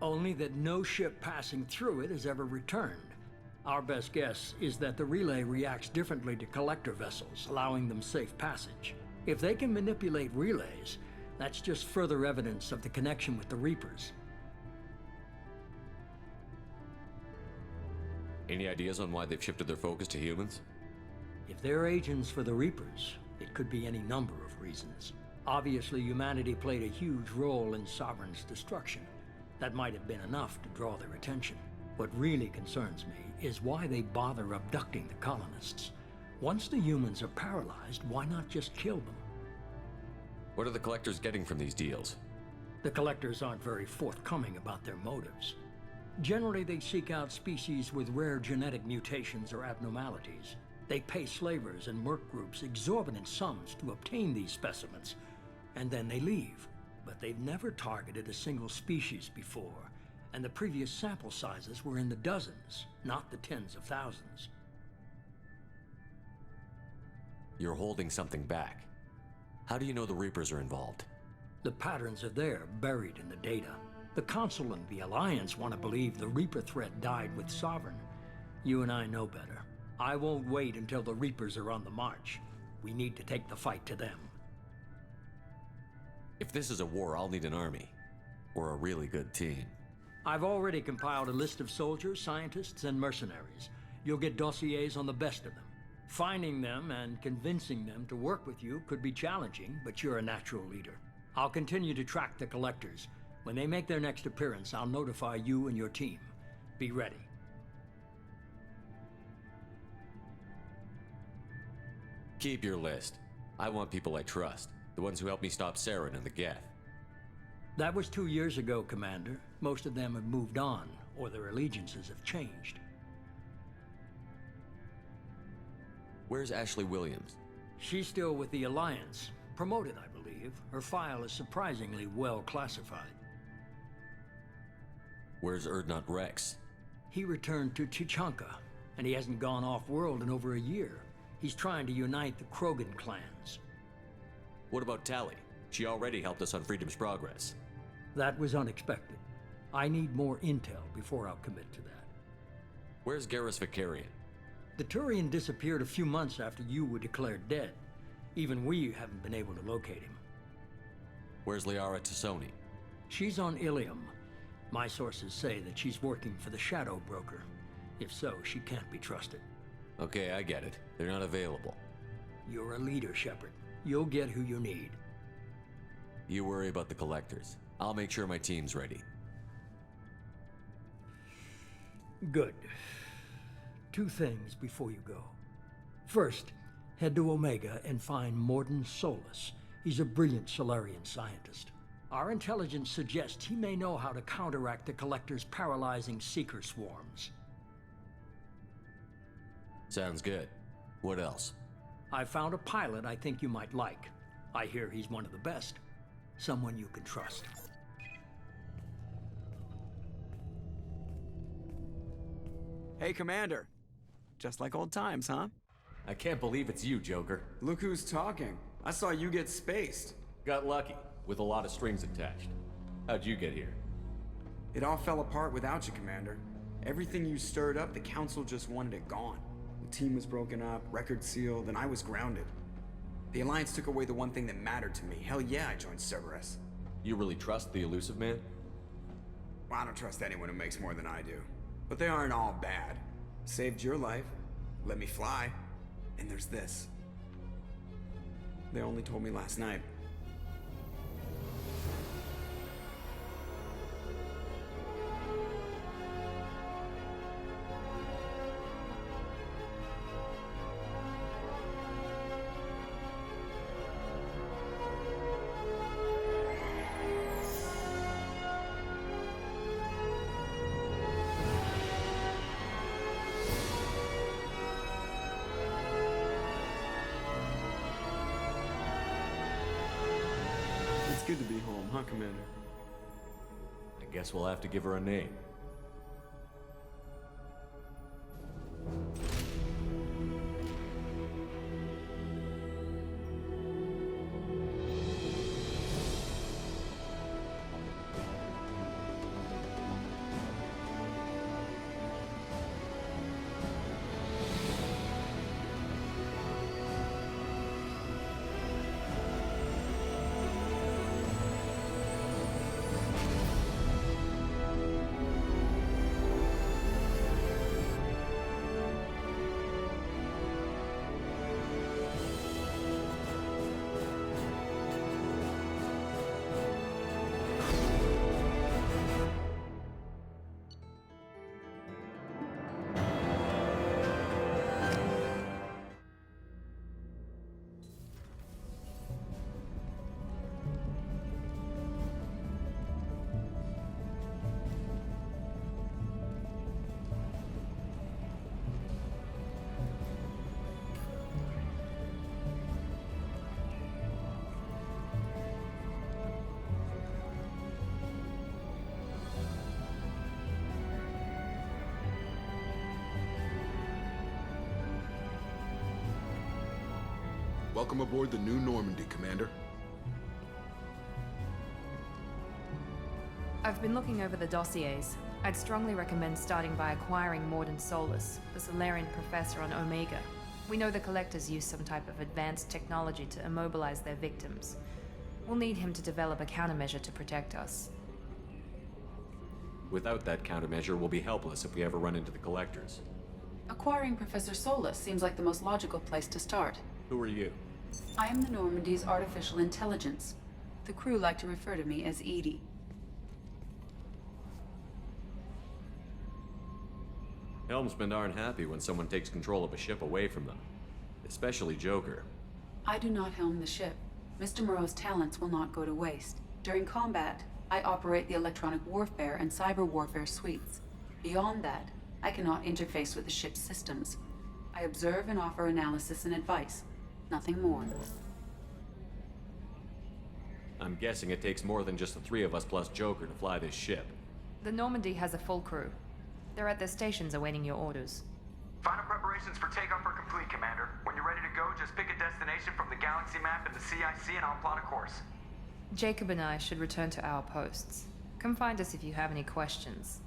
Only that no ship passing through it has ever returned. Our best guess is that the relay reacts differently to Collector vessels, allowing them safe passage. If they can manipulate relays, that's just further evidence of the connection with the Reapers. Any ideas on why they've shifted their focus to humans? If they're agents for the Reapers, it could be any number of reasons. Obviously, humanity played a huge role in Sovereign's destruction. That might have been enough to draw their attention. What really concerns me is why they bother abducting the colonists. Once the humans are paralyzed, why not just kill them? What are the Collectors getting from these deals? The Collectors aren't very forthcoming about their motives. Generally, they seek out species with rare genetic mutations or abnormalities. They pay slavers and merc groups exorbitant sums to obtain these specimens, and then they leave. But they've never targeted a single species before, and the previous sample sizes were in the dozens, not the tens of thousands. You're holding something back. How do you know the Reapers are involved? The patterns are there, buried in the data. The Council and the Alliance want to believe the Reaper threat died with Sovereign. You and I know better. I won't wait until the Reapers are on the march. We need to take the fight to them. If this is a war, I'll need an army. Or a really good team. I've already compiled a list of soldiers, scientists, and mercenaries. You'll get dossiers on the best of them. Finding them and convincing them to work with you could be challenging, but you're a natural leader. I'll continue to track the Collectors. When they make their next appearance, I'll notify you and your team. Be ready. Keep your list. I want people I trust. The ones who helped me stop Saren and the Geth. That was 2 years ago, Commander. Most of them have moved on, or their allegiances have changed. Where's Ashley Williams? She's still with the Alliance. Promoted, I believe. Her file is surprisingly well classified. Where's Erdnot Rex? He returned to Chichanka, and he hasn't gone off-world in over a year. He's trying to unite the Krogan clans. What about Tali? She already helped us on Freedom's Progress. That was unexpected. I need more intel before I'll commit to that. Where's Garrus Vicarian? The Turian disappeared a few months after you were declared dead. Even we haven't been able to locate him. Where's Liara Tassoni? She's on Ilium. My sources say that she's working for the Shadow Broker. If so, she can't be trusted. Okay, I get it. They're not available. You're a leader, Shepard. You'll get who you need. You worry about the Collectors. I'll make sure my team's ready. Good. 2 things before you go. First, head to Omega and find Mordin Solus. He's a brilliant Solarian scientist. Our intelligence suggests he may know how to counteract the Collector's paralyzing Seeker swarms. Sounds good. What else? I found a pilot I think you might like. I hear he's one of the best. Someone you can trust. Hey, Commander. Just like old times, huh? I can't believe it's you, Joker. Look who's talking. I saw you get spaced. Got lucky, with a lot of strings attached. How'd you get here? It all fell apart without you, Commander. Everything you stirred up, the Council just wanted it gone. The team was broken up, record sealed, and I was grounded. The Alliance took away the one thing that mattered to me. Hell yeah, I joined Cerberus. You really trust the Elusive Man? Well, I don't trust anyone who makes more than I do. But they aren't all bad. Saved your life, let me fly, and there's this. They only told me last night. huh, Commander? I guess we'll have to give her a name. Welcome aboard the New Normandy, Commander. I've been looking over the dossiers. I'd strongly recommend starting by acquiring Morden Solus, the Solarian professor on Omega. We know the Collectors use some type of advanced technology to immobilize their victims. We'll need him to develop a countermeasure to protect us. Without that countermeasure, we'll be helpless if we ever run into the Collectors. Acquiring Professor Solus seems like the most logical place to start. Who are you? I am the Normandy's artificial intelligence. The crew like to refer to me as Edie. Helmsmen aren't happy when someone takes control of a ship away from them. Especially Joker. I do not helm the ship. Mr. Moreau's talents will not go to waste. During combat, I operate the electronic warfare and cyber warfare suites. Beyond that, I cannot interface with the ship's systems. I observe and offer analysis and advice. Nothing more. I'm guessing it takes more than just the three of us plus Joker to fly this ship. The Normandy has a full crew. They're at their stations awaiting your orders. Final preparations for takeoff are complete, Commander. When you're ready to go, just pick a destination from the galaxy map and the CIC and I'll plot a course. Jacob and I should return to our posts. Come find us if you have any questions.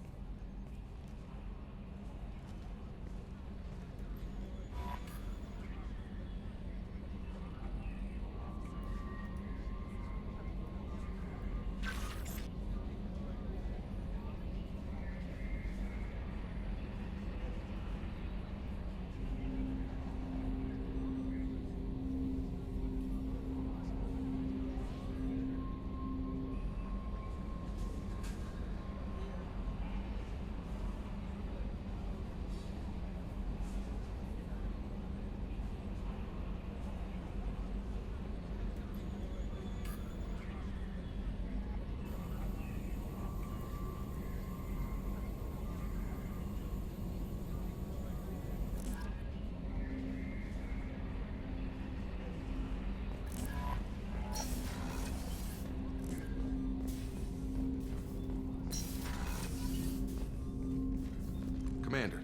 Commander,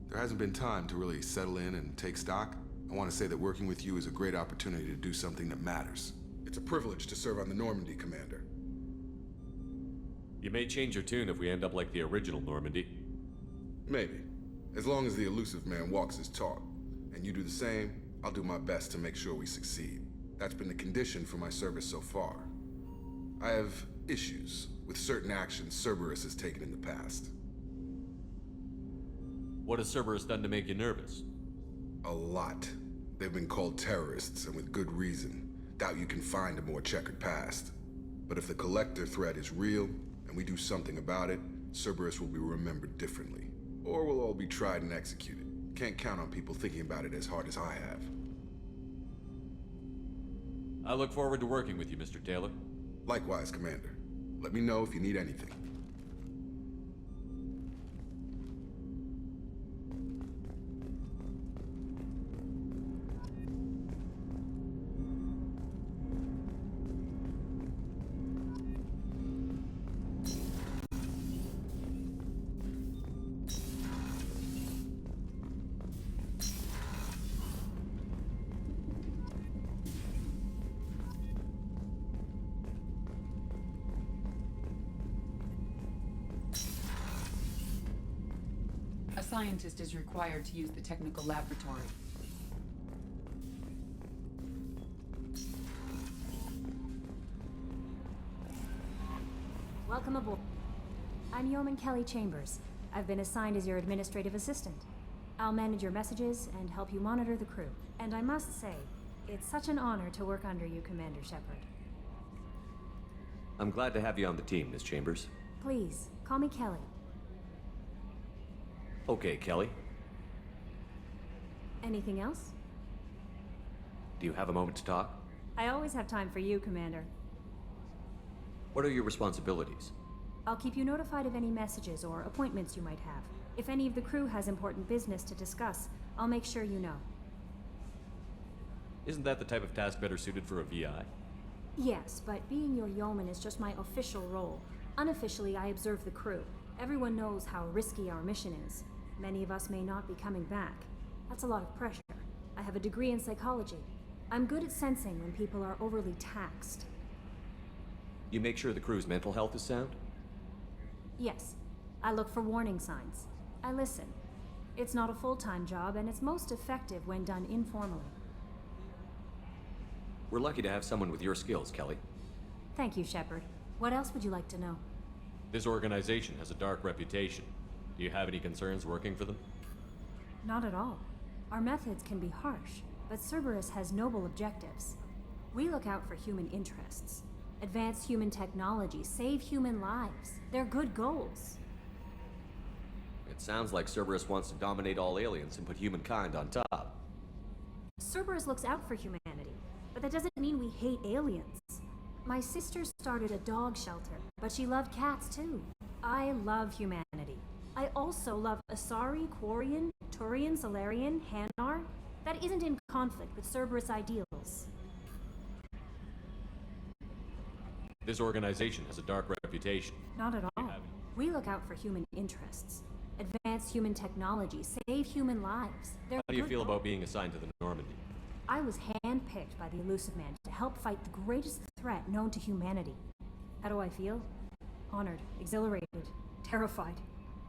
there hasn't been time to really settle in and take stock. I want to say that working with you is a great opportunity to do something that matters. It's a privilege to serve on the Normandy, Commander. You may change your tune if we end up like the original Normandy. Maybe. As long as the elusive man walks his talk, and you do the same, I'll do my best to make sure we succeed. That's been the condition for my service so far. I have issues with certain actions Cerberus has taken in the past. What has Cerberus done to make you nervous? A lot. They've been called terrorists, and with good reason. Doubt you can find a more checkered past. But if the Collector threat is real, and we do something about it, Cerberus will be remembered differently. Or we'll all be tried and executed. Can't count on people thinking about it as hard as I have. I look forward to working with you, Mr. Taylor. Likewise, Commander. Let me know if you need anything. scientist is required to use the technical laboratory. Welcome aboard. I'm Yeoman Kelly Chambers. I've been assigned as your administrative assistant. I'll manage your messages and help you monitor the crew. And I must say, it's such an honor to work under you, Commander Shepard. I'm glad to have you on the team, Miss Chambers. Please, call me Kelly. Okay, Kelly. Anything else? Do you have a moment to talk? I always have time for you, Commander. What are your responsibilities? I'll keep you notified of any messages or appointments you might have. If any of the crew has important business to discuss, I'll make sure you know. Isn't that the type of task better suited for a VI? Yes, but being your yeoman is just my official role. Unofficially, I observe the crew. Everyone knows how risky our mission is. Many of us may not be coming back. That's a lot of pressure. I have a degree in psychology. I'm good at sensing when people are overly taxed. You make sure the crew's mental health is sound? Yes. I look for warning signs. I listen. It's not a full-time job, and it's most effective when done informally. We're lucky to have someone with your skills, Kelly. Thank you, Shepard. What else would you like to know? This organization has a dark reputation. Do you have any concerns working for them? Not at all. Our methods can be harsh, but Cerberus has noble objectives. We look out for human interests. Advance human technology, save human lives. They're good goals. It sounds like Cerberus wants to dominate all aliens and put humankind on top. Cerberus looks out for humanity, but that doesn't mean we hate aliens. My sister started a dog shelter, but she loved cats too. I love humanity. I also love Asari, Quarian, Turian, Solarian, Hanar. That isn't in conflict with Cerberus ideals. This organization has a dark reputation. Not at all. We look out for human interests. Advance human technology, save human lives. How do you feel about being assigned to the Normandy? I was handpicked by the Elusive Man to help fight the greatest threat known to humanity. How do I feel? Honored, exhilarated, terrified.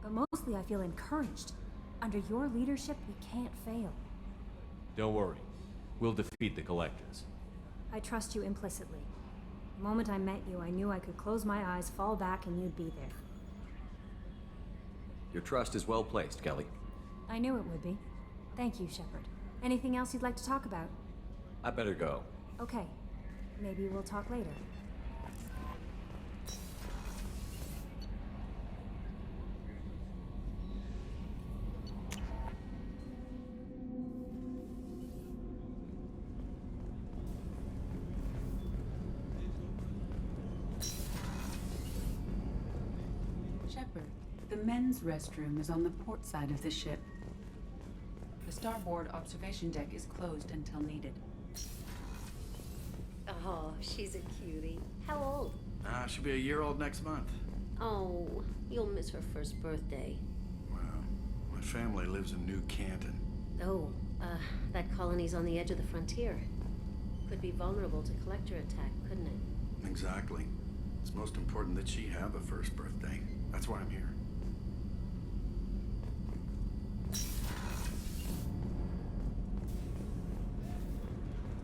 But mostly I feel encouraged. Under your leadership, we can't fail. Don't worry. We'll defeat the Collectors. I trust you implicitly. The moment I met you, I knew I could close my eyes, fall back, and you'd be there. Your trust is well placed, Kelly. I knew it would be. Thank you, Shepard. Anything else you'd like to talk about? I better go. Okay. Maybe we'll talk later. Shepard, the men's restroom is on the port side of the ship. The starboard observation deck is closed until needed. Oh, she's a cutie. How old? She'll be a year old next month. Oh, you'll miss her first birthday. Well, my family lives in New Canton. Oh, that colony's on the edge of the frontier. Could be vulnerable to collector attack, couldn't it? Exactly. It's most important that she have a first birthday. That's why I'm here.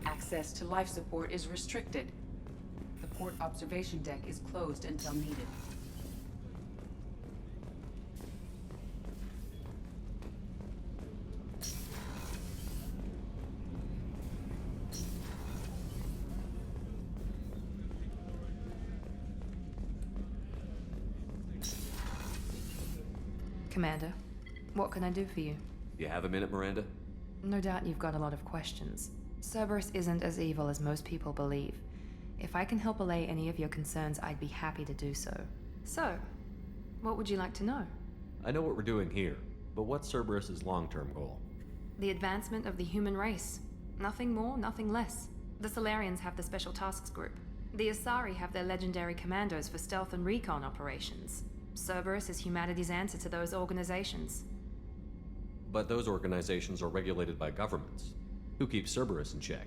Access to life support is restricted. The port observation deck is closed until needed. Commander, what can I do for you? You have a minute, Miranda? No doubt you've got a lot of questions. Cerberus isn't as evil as most people believe. If I can help allay any of your concerns, I'd be happy to do so. So, what would you like to know? I know what we're doing here, but what's Cerberus's long-term goal? The advancement of the human race. Nothing more, nothing less. The Solarians have the Special Tasks Group. The Asari have their legendary commandos for stealth and recon operations. Cerberus is humanity's answer to those organizations. But those organizations are regulated by governments. Who keeps Cerberus in check?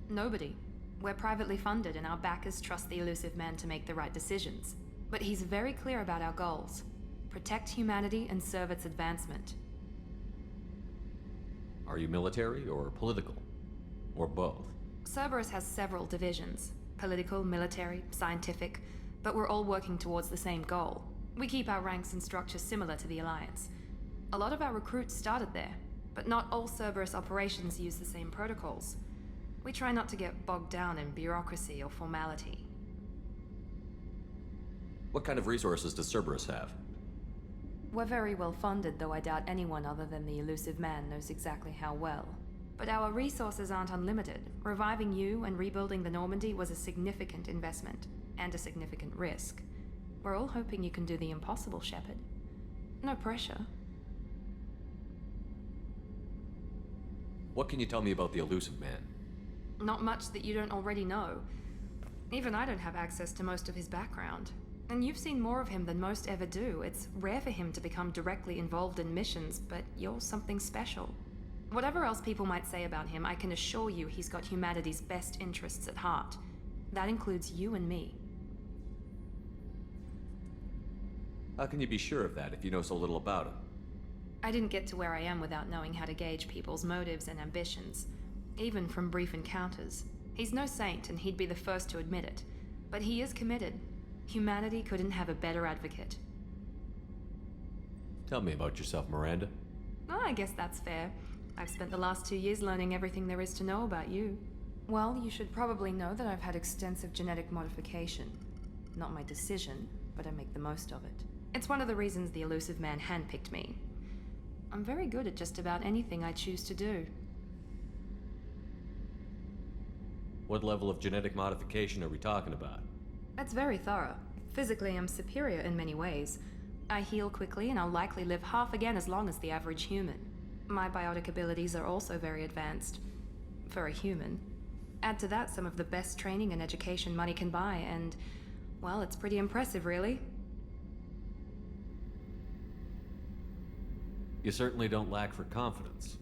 Nobody. We're privately funded and our backers trust the Elusive Man to make the right decisions. But he's very clear about our goals. Protect humanity and serve its advancement. Are you military or political? Or both? Cerberus has several divisions. Political, military, scientific, but we're all working towards the same goal. We keep our ranks and structure similar to the Alliance. A lot of our recruits started there, but not all Cerberus operations use the same protocols. We try not to get bogged down in bureaucracy or formality. What kind of resources does Cerberus have? We're very well funded, though I doubt anyone other than the elusive man knows exactly how well. But our resources aren't unlimited. Reviving you and rebuilding the Normandy was a significant investment, and a significant risk. We're all hoping you can do the impossible, Shepard. No pressure. What can you tell me about the elusive man? Not much that you don't already know. Even I don't have access to most of his background. And you've seen more of him than most ever do. It's rare for him to become directly involved in missions, but you're something special. Whatever else people might say about him, I can assure you he's got humanity's best interests at heart. That includes you and me. How can you be sure of that if you know so little about him? I didn't get to where I am without knowing how to gauge people's motives and ambitions, even from brief encounters. He's no saint, and he'd be the first to admit it. But he is committed. Humanity couldn't have a better advocate. Tell me about yourself, Miranda. Oh, I guess that's fair. I've spent the last 2 years learning everything there is to know about you. Well, you should probably know that I've had extensive genetic modification. Not my decision, but I make the most of it. It's one of the reasons the elusive man handpicked me. I'm very good at just about anything I choose to do. What level of genetic modification are we talking about? That's very thorough. Physically, I'm superior in many ways. I heal quickly, and I'll likely live half again as long as the average human. My biotic abilities are also very advanced. For a human. Add to that some of the best training and education money can buy, and, well, it's pretty impressive, really. You certainly don't lack for confidence.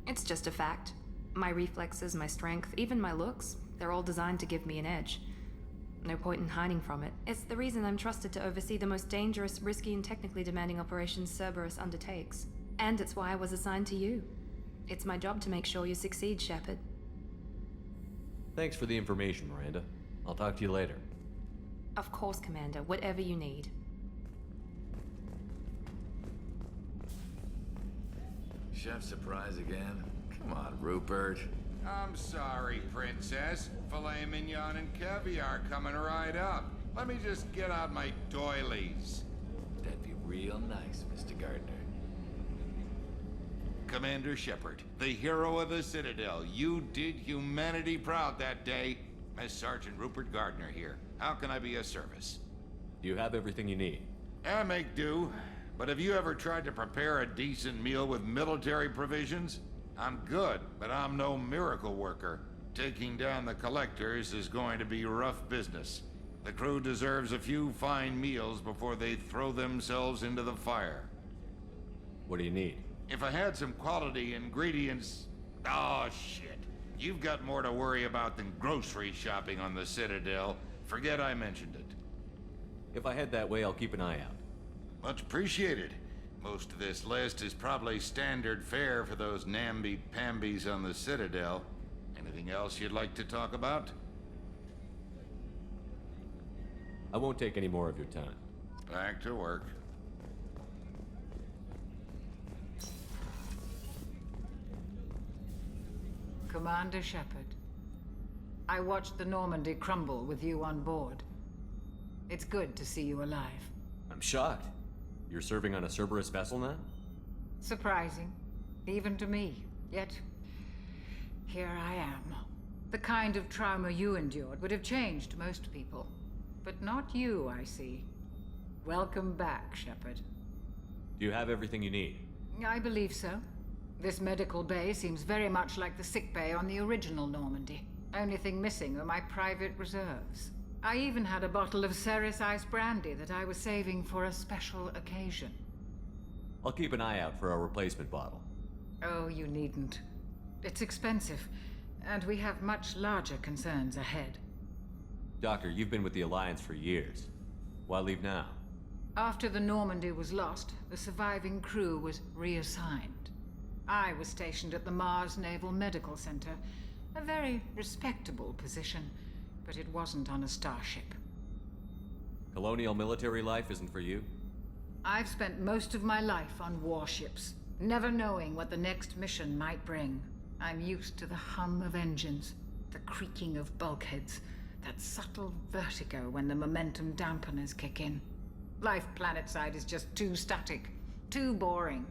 It's just a fact. My reflexes, my strength, even my looks, they're all designed to give me an edge. No point in hiding from it. It's the reason I'm trusted to oversee the most dangerous, risky, and technically demanding operations Cerberus undertakes. And it's why I was assigned to you. It's my job to make sure you succeed, Shepard. Thanks for the information, Miranda. I'll talk to you later. Of course, Commander. Whatever you need. Chef surprise again? Come on, Rupert. I'm sorry, Princess. Filet mignon and caviar coming right up. Let me just get out my doilies. That'd be real nice, Mr. Gardner. Commander Shepard, the hero of the Citadel. You did humanity proud that day. As Sergeant Rupert Gardner here. How can I be of service? Do you have everything you need? I make do. But have you ever tried to prepare a decent meal with military provisions? I'm good, but I'm no miracle worker. Taking down the collectors is going to be rough business. The crew deserves a few fine meals before they throw themselves into the fire. What do you need? If I had some quality ingredients... Oh, shit. You've got more to worry about than grocery shopping on the Citadel. Forget I mentioned it. If I head that way, I'll keep an eye out. Much appreciated. Most of this list is probably standard fare for those namby-pambies on the Citadel. Anything else you'd like to talk about? I won't take any more of your time. Back to work. Commander Shepard, I watched the Normandy crumble with you on board. It's good to see you alive. I'm shocked. You're serving on a Cerberus vessel now? Surprising, even to me. Yet, here I am. The kind of trauma you endured would have changed most people. But not you, I see. Welcome back, Shepard. Do you have everything you need? I believe so. This medical bay seems very much like the sick bay on the original Normandy. Only thing missing are my private reserves. I even had a bottle of Ceres Ice brandy that I was saving for a special occasion. I'll keep an eye out for a replacement bottle. Oh, you needn't. It's expensive, and we have much larger concerns ahead. Doctor, you've been with the Alliance for years. Why leave now? After the Normandy was lost, the surviving crew was reassigned. I was stationed at the Mars Naval Medical Center. A very respectable position, but it wasn't on a starship. Colonial military life isn't for you? I've spent most of my life on warships, never knowing what the next mission might bring. I'm used to the hum of engines, the creaking of bulkheads, that subtle vertigo when the momentum dampeners kick in. Life planetside is just too static, too boring.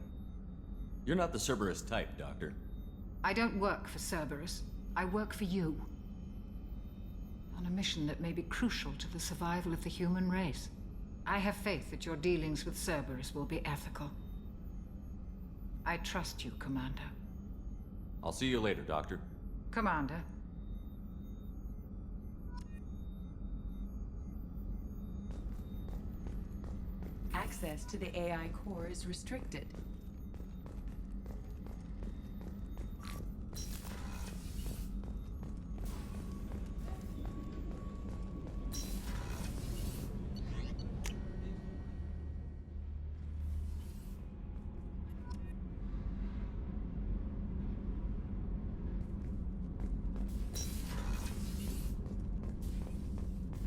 You're not the Cerberus type, Doctor. I don't work for Cerberus. I work for you. On a mission that may be crucial to the survival of the human race. I have faith that your dealings with Cerberus will be ethical. I trust you, Commander. I'll see you later, Doctor. Commander. Access to the AI core is restricted.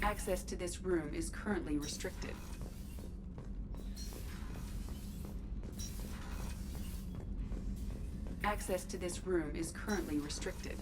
Access to this room is currently restricted. Access to this room is currently restricted.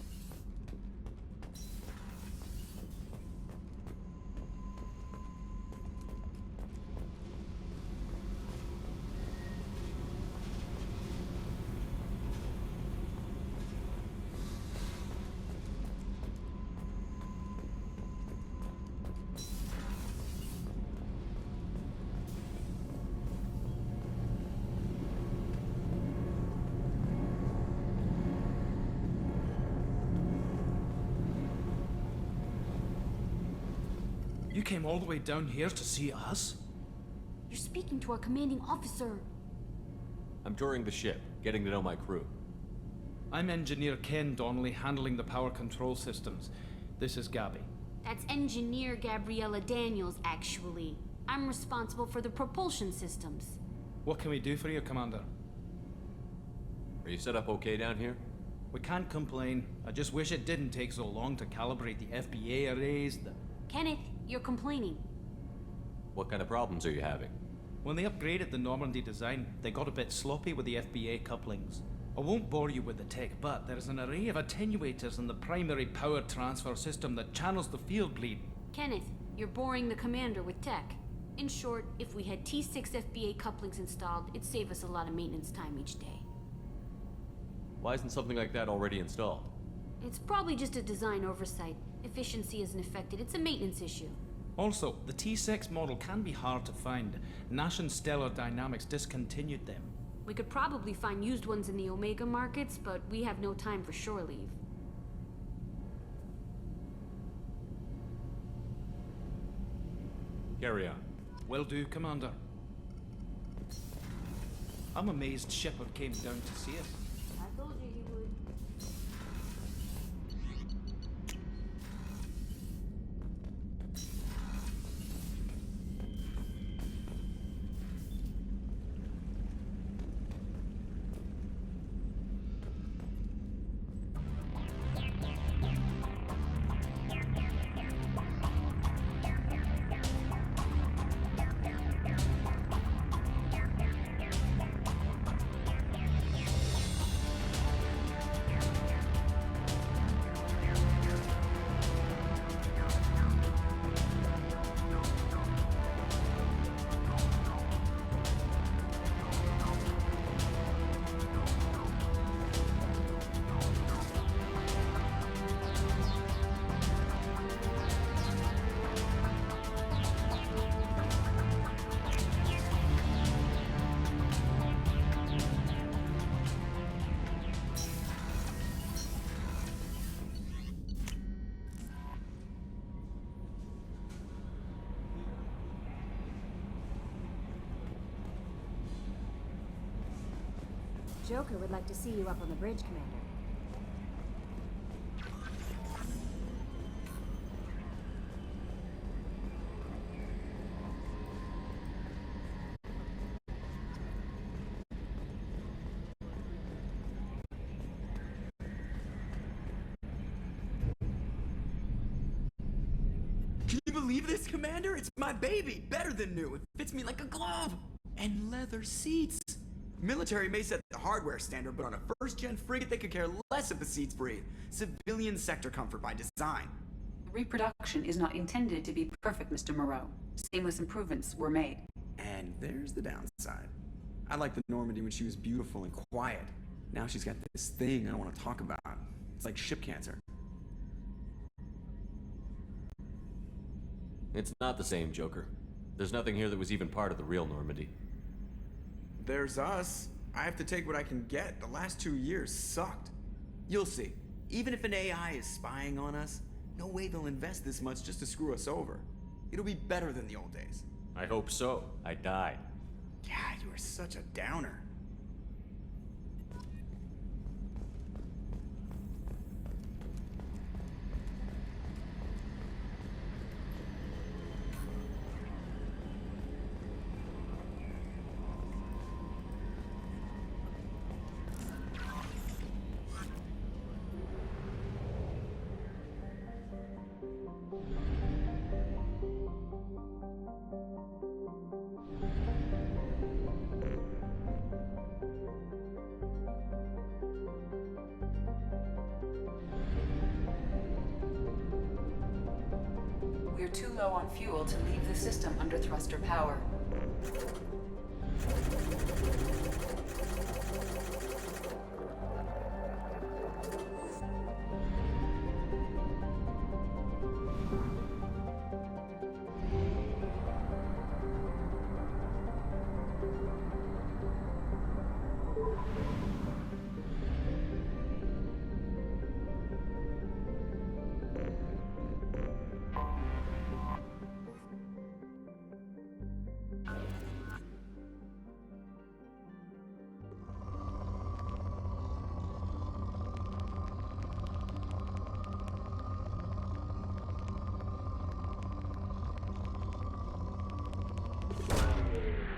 You came all the way down here to see us? You're speaking to our commanding officer. I'm touring the ship, getting to know my crew. I'm Engineer Ken Donnelly, handling the power control systems. This is Gabby. That's Engineer Gabriella Daniels, actually. I'm responsible for the propulsion systems. What can we do for you, Commander? Are you set up okay down here? We can't complain. I just wish it didn't take so long to calibrate the FBA arrays. Kenneth, you're complaining. What kind of problems are you having? When they upgraded the Normandy design, they got a bit sloppy with the FBA couplings. I won't bore you with the tech, but there's an array of attenuators in the primary power transfer system that channels the field bleed. Kenneth, you're boring the commander with tech. In short, if we had T6 FBA couplings installed, it'd save us a lot of maintenance time each day. Why isn't something like that already installed? It's probably just a design oversight. Efficiency isn't affected, it's a maintenance issue. Also, the T6 model can be hard to find. Nash and Stellar Dynamics discontinued them. We could probably find used ones in the Omega markets, but we have no time for shore leave. Carry on. Will do, Commander. I'm amazed Shepard came down to see us. I told you he would. Joker would like to see you up on the bridge, Commander. believe this, Commander? It's my baby! Better than new. It fits me like a glove! And leather seats! Military may set the hardware standard, but on a first-gen frigate, they could care less if the seats breathe. Civilian sector comfort by design. Reproduction is not intended to be perfect, Mr. Moreau. Seamless improvements were made. And there's the downside. I liked the Normandy when she was beautiful and quiet. Now she's got this thing I don't want to talk about. It's like ship cancer. It's not the same, Joker. There's nothing here that was even part of the real Normandy. There's us. I have to take what I can get. The last 2 years sucked. You'll see. Even if an AI is spying on us, no way they'll invest this much just to screw us over. It'll be better than the old days. I hope so. I died. Yeah, you are such a downer. We're too low on fuel to leave the system under thruster power.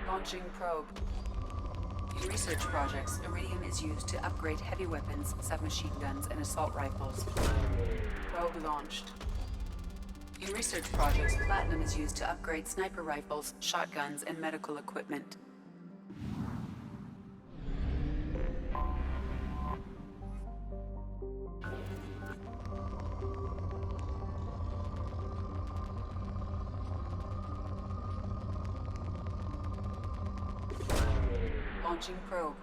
Launching probe. In research projects, iridium is used to upgrade heavy weapons, submachine guns, and assault rifles. Probe launched. In research projects, platinum is used to upgrade sniper rifles, shotguns, and medical equipment. Launching probe.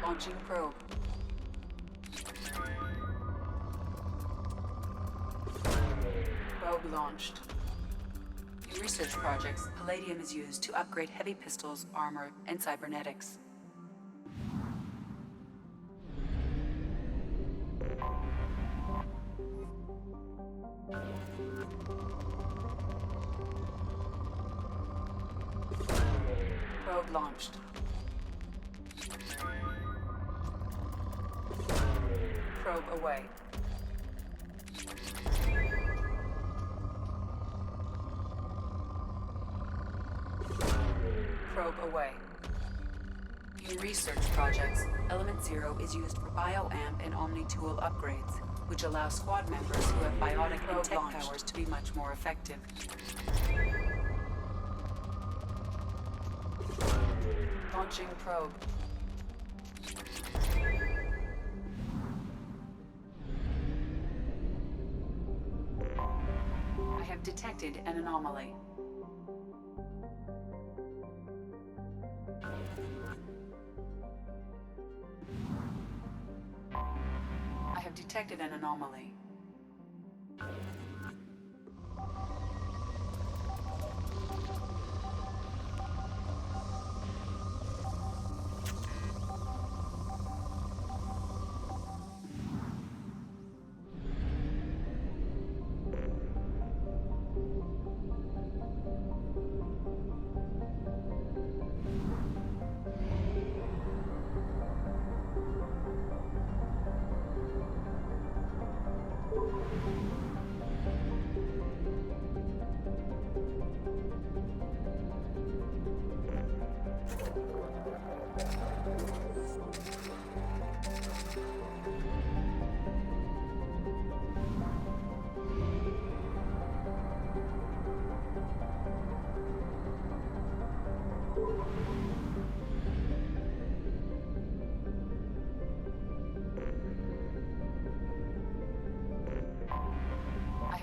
Launching probe. Probe launched. In research projects, palladium is used to upgrade heavy pistols, armor, and cybernetics. Probe launched. Probe away. Probe away. In research projects, Element Zero is used for bioamp and omni-tool upgrades, which allow squad members who have biotic and tech powers to be much more effective. Launching probe. I have detected an anomaly. I have detected an anomaly.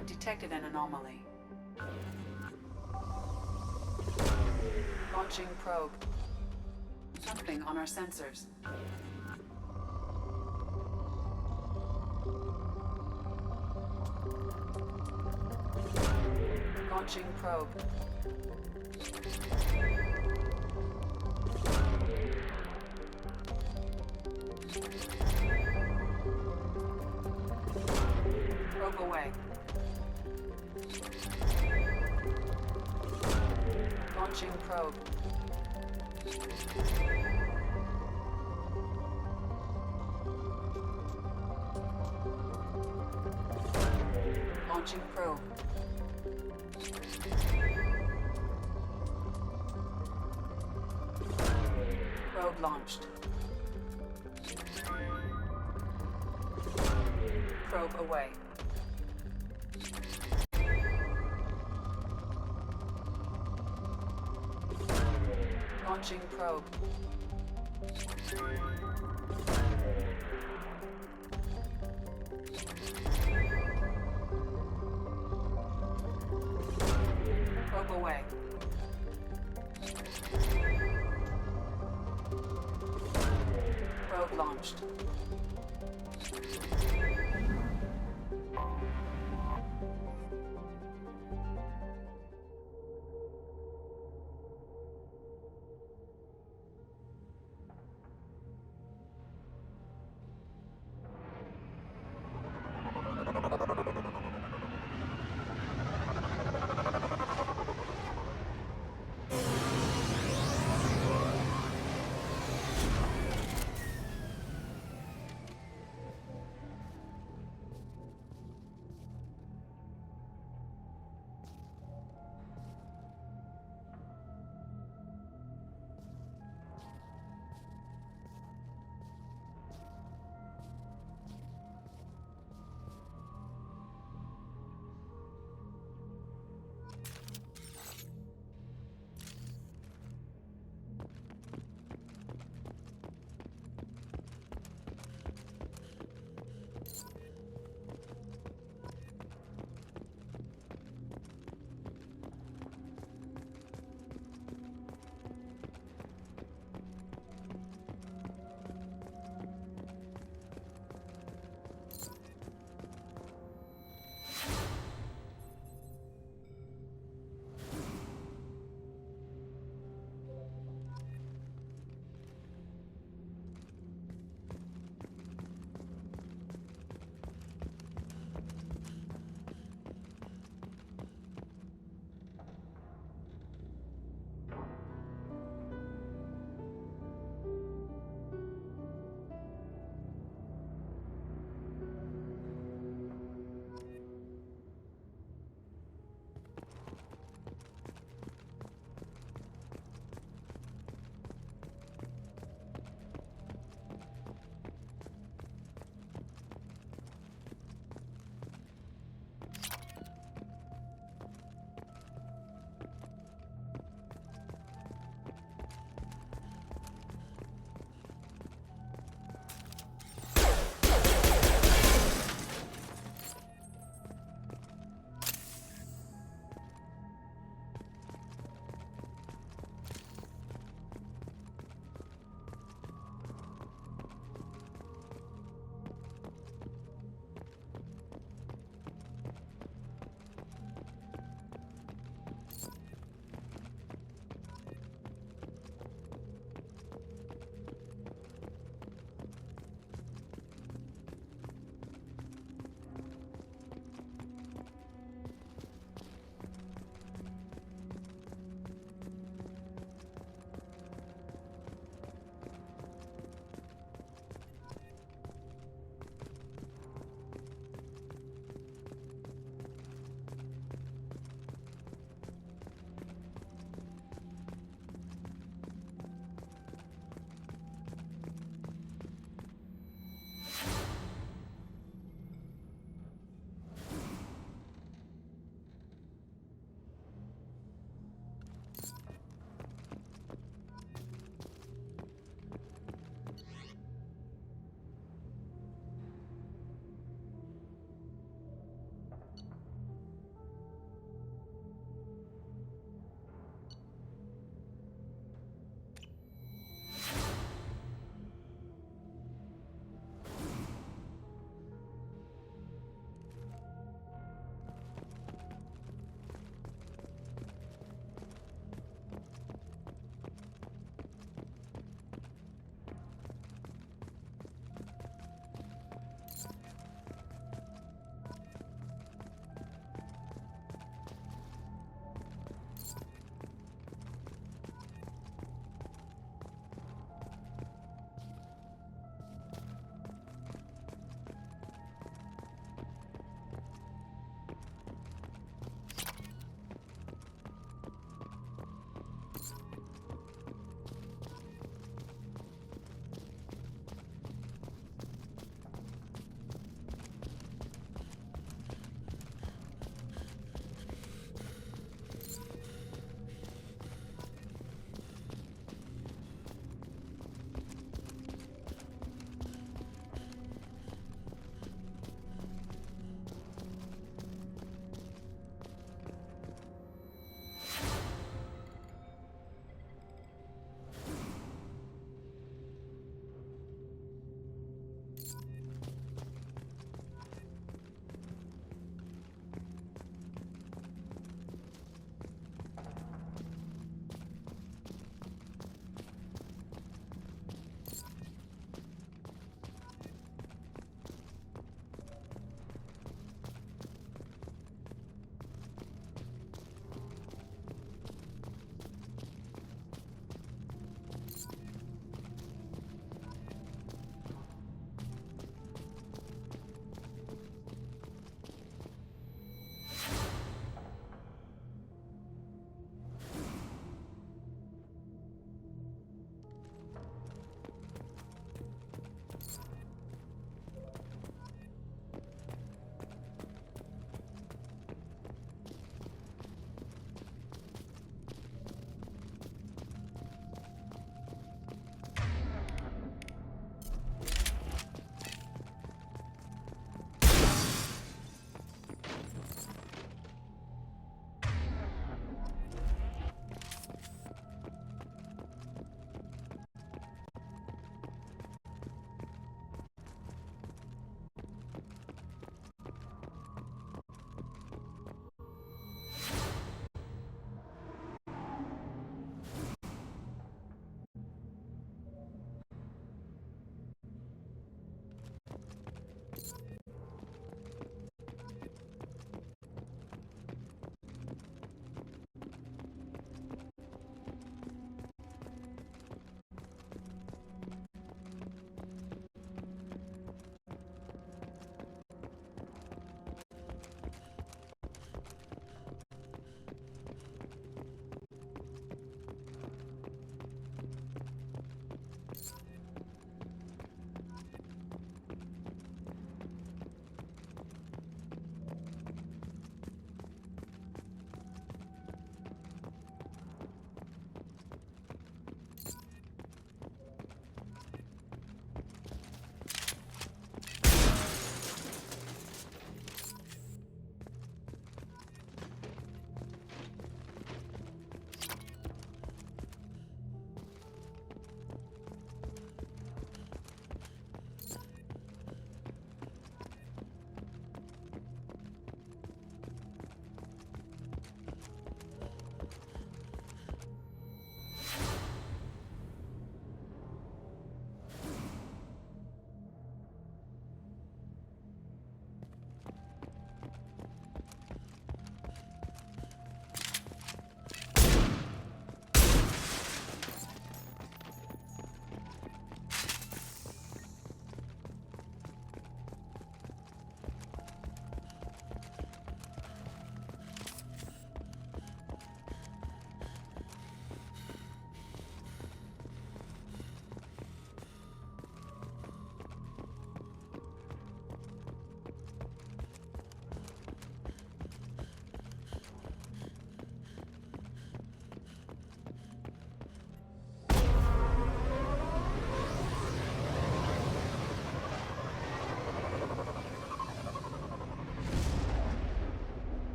have detected an anomaly. Launching probe. Something on our sensors. Launching probe. Probe away. Launching probe. Launching probe. Probe launched. Probe away. Launching probe. Probe away. Probe launched.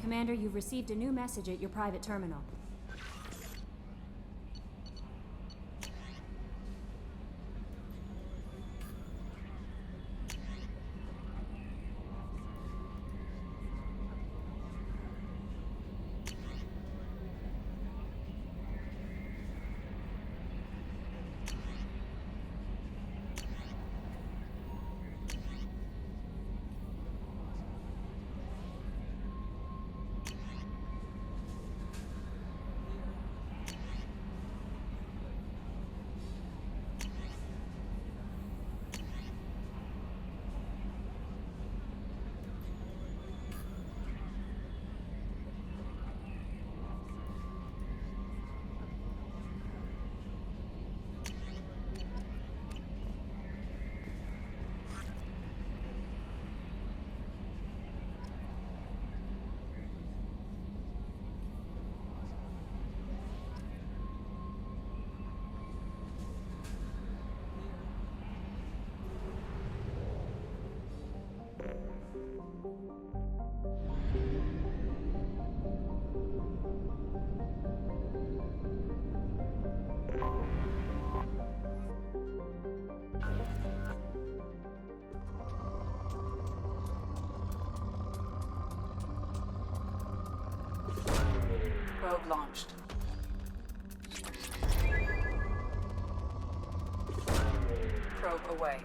Commander, you've received a new message at your private terminal. Probe launched. Probe away.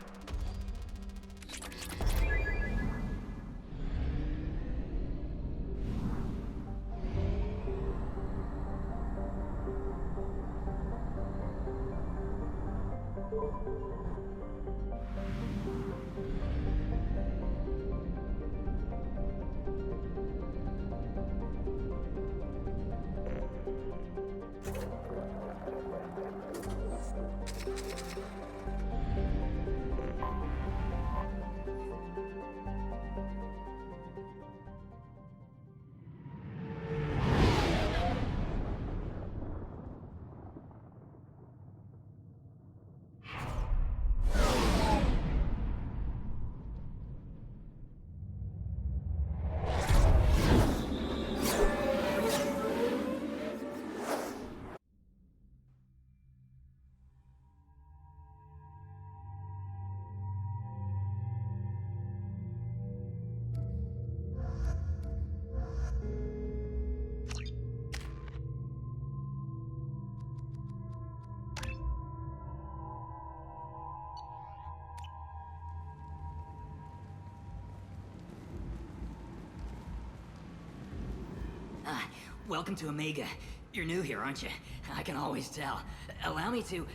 Welcome to Omega. You're new here, aren't you? I can always tell. Allow me to...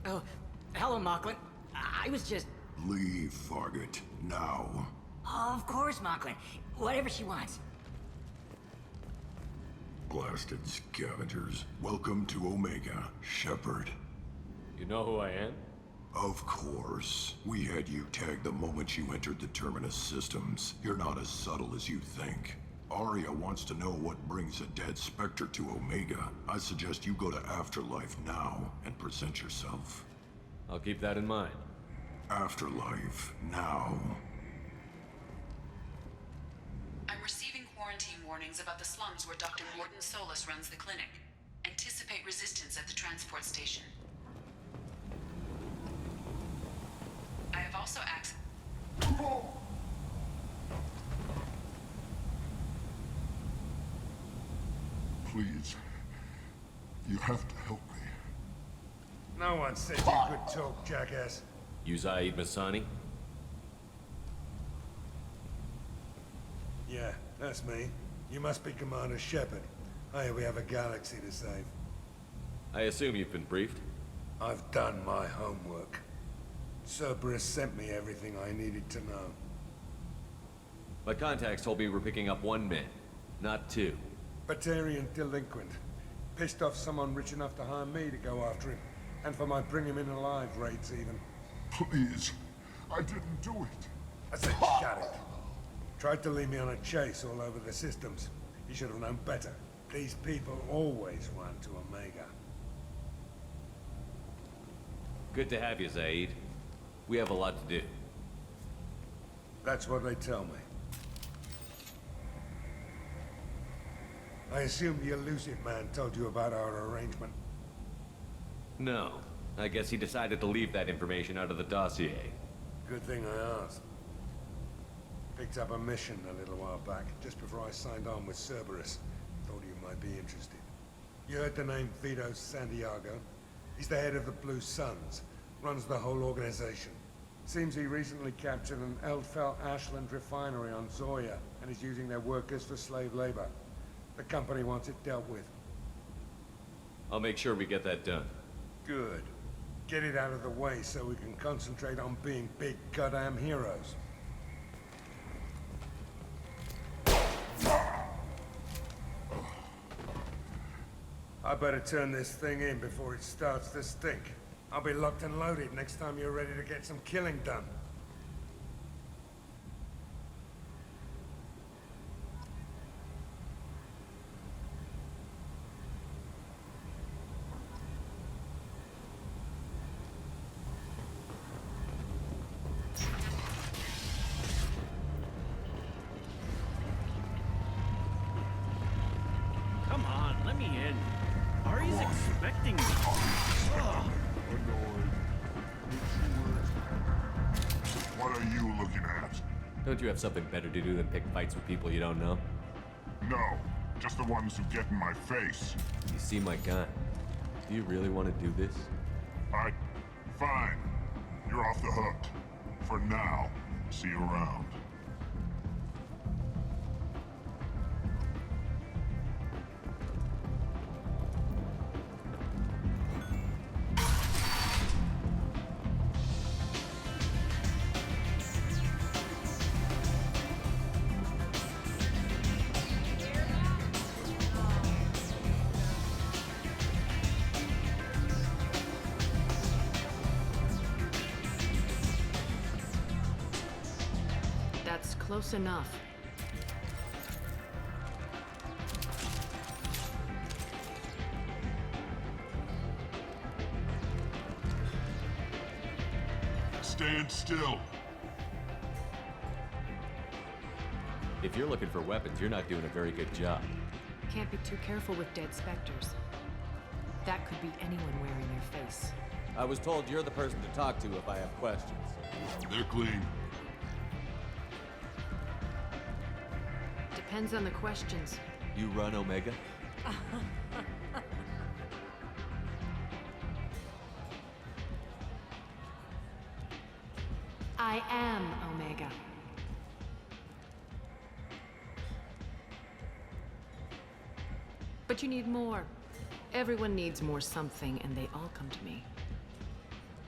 Oh, hello, Mocklin. I was just... Leave, Fargate. Now. Oh, of course, Mocklin. Whatever she wants. Blasted scavengers. Welcome to Omega, Shepard. You know who I am? Of course. We had you tagged the moment you entered the Terminus systems. You're not as subtle as you think. Arya wants to know what brings a dead Spectre to Omega. I suggest you go to Afterlife now and present yourself. I'll keep that in mind. Afterlife now. I'm receiving quarantine warnings about the slums where Dr. Morton Solus runs the clinic. Anticipate resistance at the transport station. I have also access... Please. You have to help me. No one said you could talk, jackass. You Zaid Masani? Yeah, that's me. You must be Commander Shepard. Hey, we have a galaxy to save. I assume you've been briefed? I've done my homework. Cerberus sent me everything I needed to know. My contacts told me we're picking up one man, not two. Batarian delinquent. Pissed off someone rich enough to hire me to go after him. And for my bring him in alive raids even. Please. I didn't do it. I said shut it. Tried to lead me on a chase all over the systems. You should have known better. These people always run to Omega. Good to have you, Zaid. We have a lot to do. That's what they tell me. I assume the elusive man told you about our arrangement. No. I guess he decided to leave that information out of the dossier. Good thing I asked. Picked up a mission a little while back, just before I signed on with Cerberus. Thought you might be interested. You heard the name Vito Santiago? He's the head of the Blue Suns, runs the whole organization. Seems he recently captured an Eldfell Ashland refinery on Zoya, and is using their workers for slave labor. The company wants it dealt with. I'll make sure we get that done. Good. Get it out of the way so we can concentrate on being big goddamn heroes. I better turn this thing in before it starts to stink. I'll be locked and loaded next time you're ready to get some killing done. Come on, let me in. Ari's expecting me. Ugh. What are you looking at? Don't you have something better to do than pick fights with people you don't know? No, just the ones who get in my face. You see my gun. Do you really want to do this? Fine. You're off the hook. For now. See you around. That's close enough. Stand still. If you're looking for weapons, you're not doing a very good job. Can't be too careful with dead specters. That could be anyone wearing their face. I was told you're the person to talk to if I have questions. They're clean. Depends on the questions. You run Omega? I am Omega. But you need more. Everyone needs more something, and they all come to me.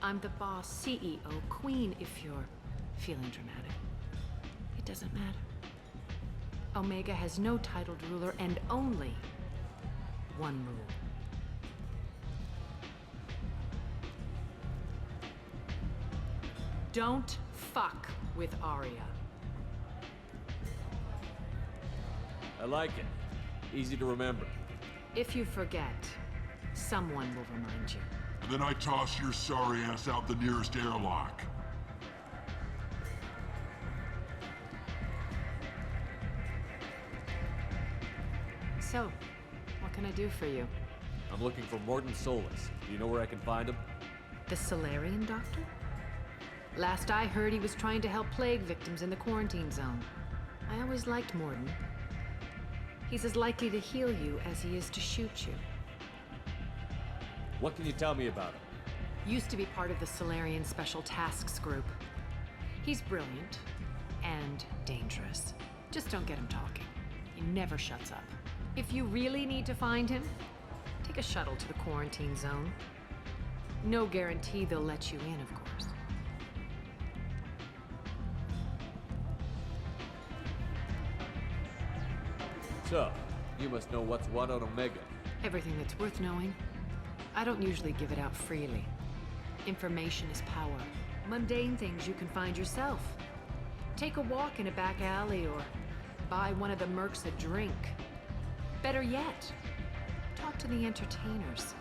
I'm the boss, CEO, queen, if you're feeling dramatic. It doesn't matter. Omega has no titled ruler and only one rule. Don't fuck with Aria. I like it. Easy to remember. If you forget, someone will remind you. Then I toss your sorry ass out the nearest airlock. So, what can I do for you? I'm looking for Morton Solus. Do you know where I can find him? The Solarian doctor? Last I heard, he was trying to help plague victims in the quarantine zone. I always liked Morton. He's as likely to heal you as he is to shoot you. What can you tell me about him? Used to be part of the Solarian Special Tasks Group. He's brilliant and dangerous. Just don't get him talking. He never shuts up. If you really need to find him, take a shuttle to the quarantine zone. No guarantee they'll let you in, of course. So, you must know what's what on Omega. Everything that's worth knowing. I don't usually give it out freely. Information is power. Mundane things you can find yourself. Take a walk in a back alley or buy one of the mercs a drink. Better yet, talk to the entertainers.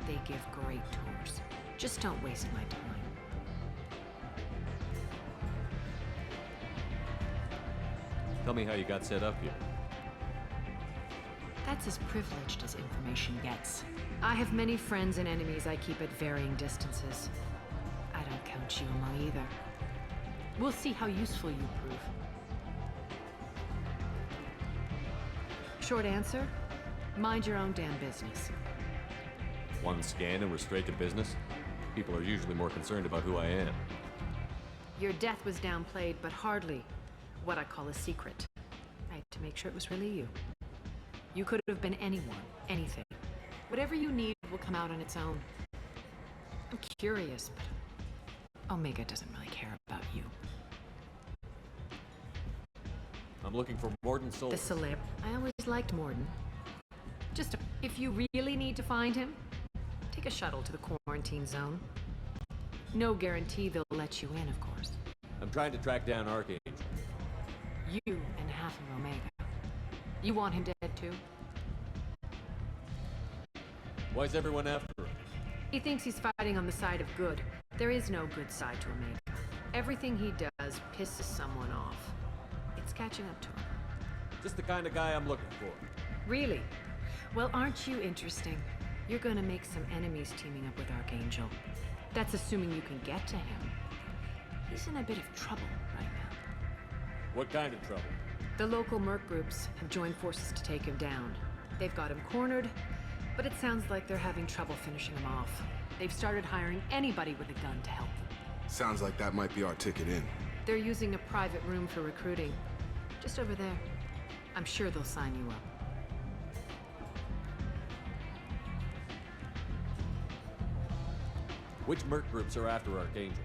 They give great tours. Just don't waste my time. Tell me how you got set up here. That's as privileged as information gets. I have many friends and enemies I keep at varying distances. I don't count you among either. We'll see how useful you prove. Short answer? Mind your own damn business. One scan and we're straight to business? People are usually more concerned about who I am. Your death was downplayed, but hardly what I call a secret. I had to make sure it was really you. You could have been anyone, anything. Whatever you need will come out on its own. I'm curious, but Omega doesn't really care about you. I'm looking for Morden Soul. The celeb. I always liked Morden. If you really need to find him, take a shuttle to the quarantine zone. No guarantee they'll let you in, of course. I'm trying to track down Archangel. You and half of Omega. You want him dead too? Why's everyone after him? He thinks he's fighting on the side of good. There is no good side to Omega. Everything he does pisses someone off. It's catching up to him. Just the kind of guy I'm looking for. Really? Well, aren't you interesting? You're gonna make some enemies teaming up with Archangel. That's assuming you can get to him. He's in a bit of trouble right now. What kind of trouble? The local merc groups have joined forces to take him down. They've got him cornered, but it sounds like they're having trouble finishing him off. They've started hiring anybody with a gun to help them. Sounds like that might be our ticket in. They're using a private room for recruiting. Just over there. I'm sure they'll sign you up. Which merc groups are after Archangel?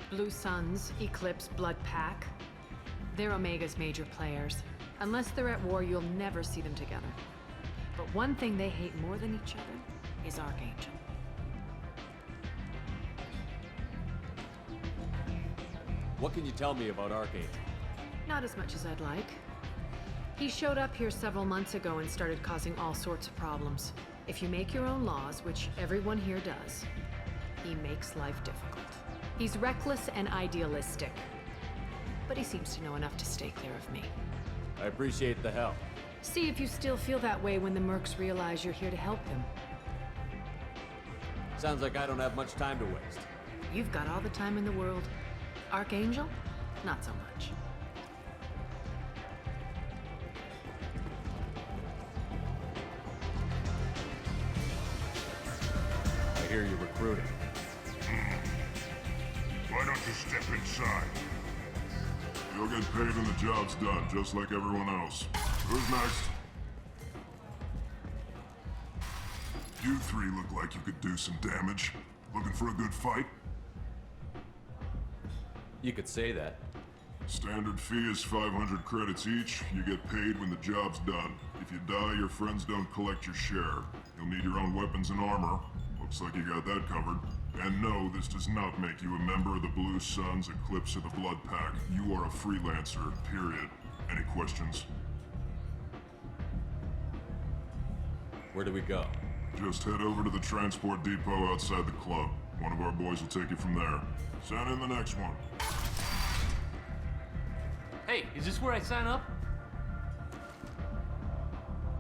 Blue Suns, Eclipse, Blood Pack. They're Omega's major players. Unless they're at war, you'll never see them together. But one thing they hate more than each other is Archangel. What can you tell me about Archangel? Not as much as I'd like. He showed up here several months ago and started causing all sorts of problems. If you make your own laws, which everyone here does, he makes life difficult. He's reckless and idealistic. But he seems to know enough to stay clear of me. I appreciate the help. See if you still feel that way when the mercs realize you're here to help them. Sounds like I don't have much time to waste. You've got all the time in the world. Archangel? Not so much. I hear you're recruiting. Why don't you step inside? You'll get paid when the job's done, just like everyone else. Who's next? You three look like you could do some damage. Looking for a good fight? You could say that. Standard fee is 500 credits each. You get paid when the job's done. If you die, your friends don't collect your share. You'll need your own weapons and armor. Looks like you got that covered. And no, this does not make you a member of the Blue Suns, Eclipse, or the Blood Pack. You are a freelancer, period. Any questions? Where do we go? Just head over to the transport depot outside the club. One of our boys will take you from there. Send in the next one. Hey, is this where I sign up?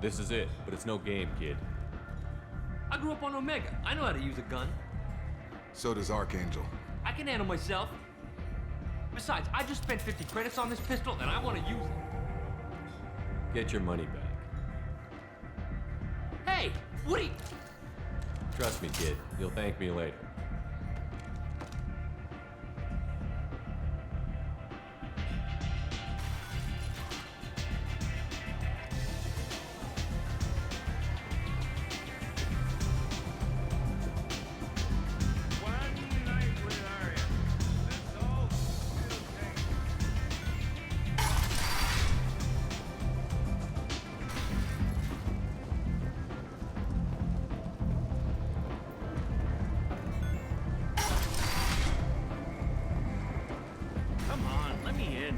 This is it, but it's no game, kid. I grew up on Omega. I know how to use a gun. So does Archangel. I can handle myself. Besides, I just spent 50 credits on this pistol, and I want to use it. Get your money back. Hey, Woody! Trust me, kid. You'll thank me later. Come on, let me in.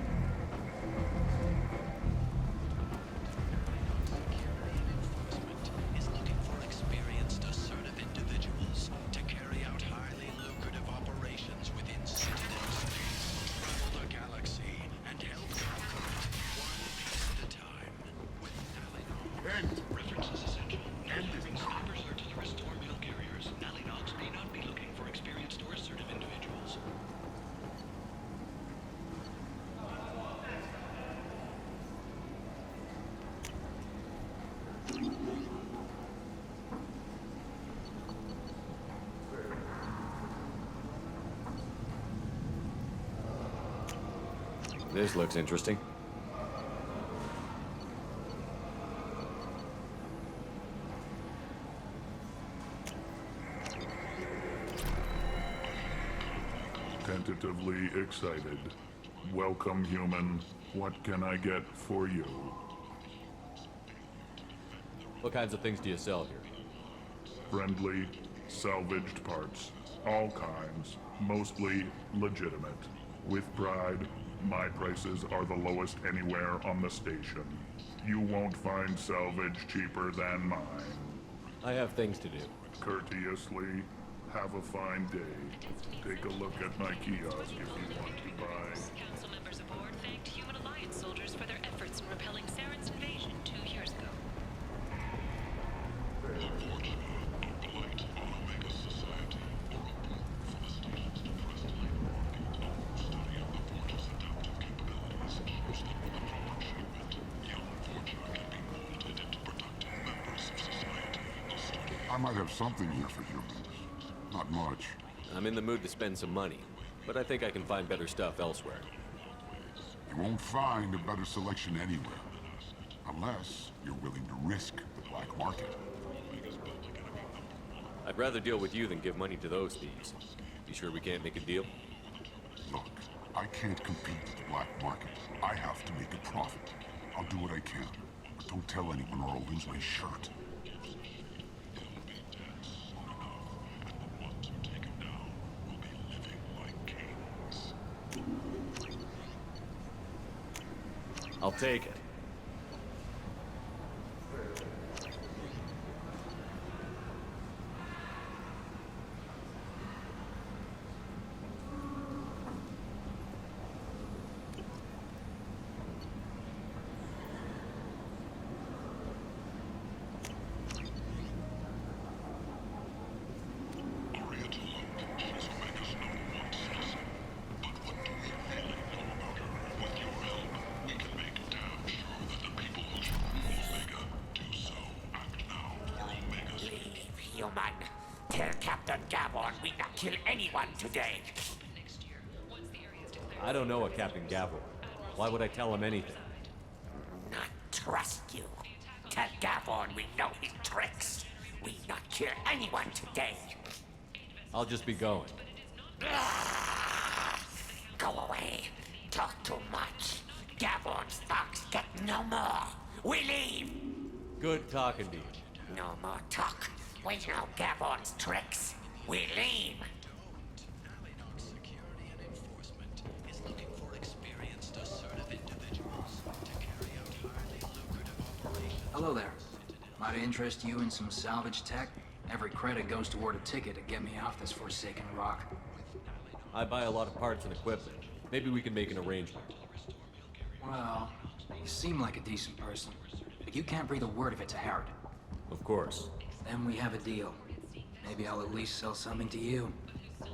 Is looking for experienced, assertive individuals to carry out highly lucrative operations within Citadel space, travel the galaxy, and help conquer it one piece at a time. With Allen references This looks interesting. Tentatively excited. Welcome, human. What can I get for you? What kinds of things do you sell here? Friendly, salvaged parts. All kinds. Mostly legitimate. With pride, my prices are the lowest anywhere on the station. You won't find salvage cheaper than mine. I have things to do. Courteously, have a fine day. Take a look at my kiosk if you want to buy. Council members aboard thanked Human Alliance soldiers for their efforts in repelling Saren's invasion 2 years ago. I might have something here for humans. Not much. I'm in the mood to spend some money, but I think I can find better stuff elsewhere. You won't find a better selection anywhere. Unless you're willing to risk the black market. I'd rather deal with you than give money to those thieves. You sure we can't make a deal? Look, I can't compete with the black market. I have to make a profit. I'll do what I can. But don't tell anyone or I'll lose my shirt. I'll take it. Tell Captain Gavon we not kill anyone today. I don't know a Captain Gavron. Why would I tell him anything? Not trust you. Tell Gavon we know his tricks. We not kill anyone today. I'll just be going. Go away. Talk too much. Gavon's thugs get no more. We leave. Good talking to you. No more talk. We know Gavon's tricks. We leave. Security and enforcement is looking for experienced, assertive individuals to carry out highly lucrative operations. Hello there. Might interest you in some salvage tech? Every credit goes toward a ticket to get me off this forsaken rock. I buy a lot of parts and equipment. Maybe we can make an arrangement. Well, you seem like a decent person, but you can't breathe a word of it to Harrod. Of course. Then we have a deal. Maybe I'll at least sell something to you.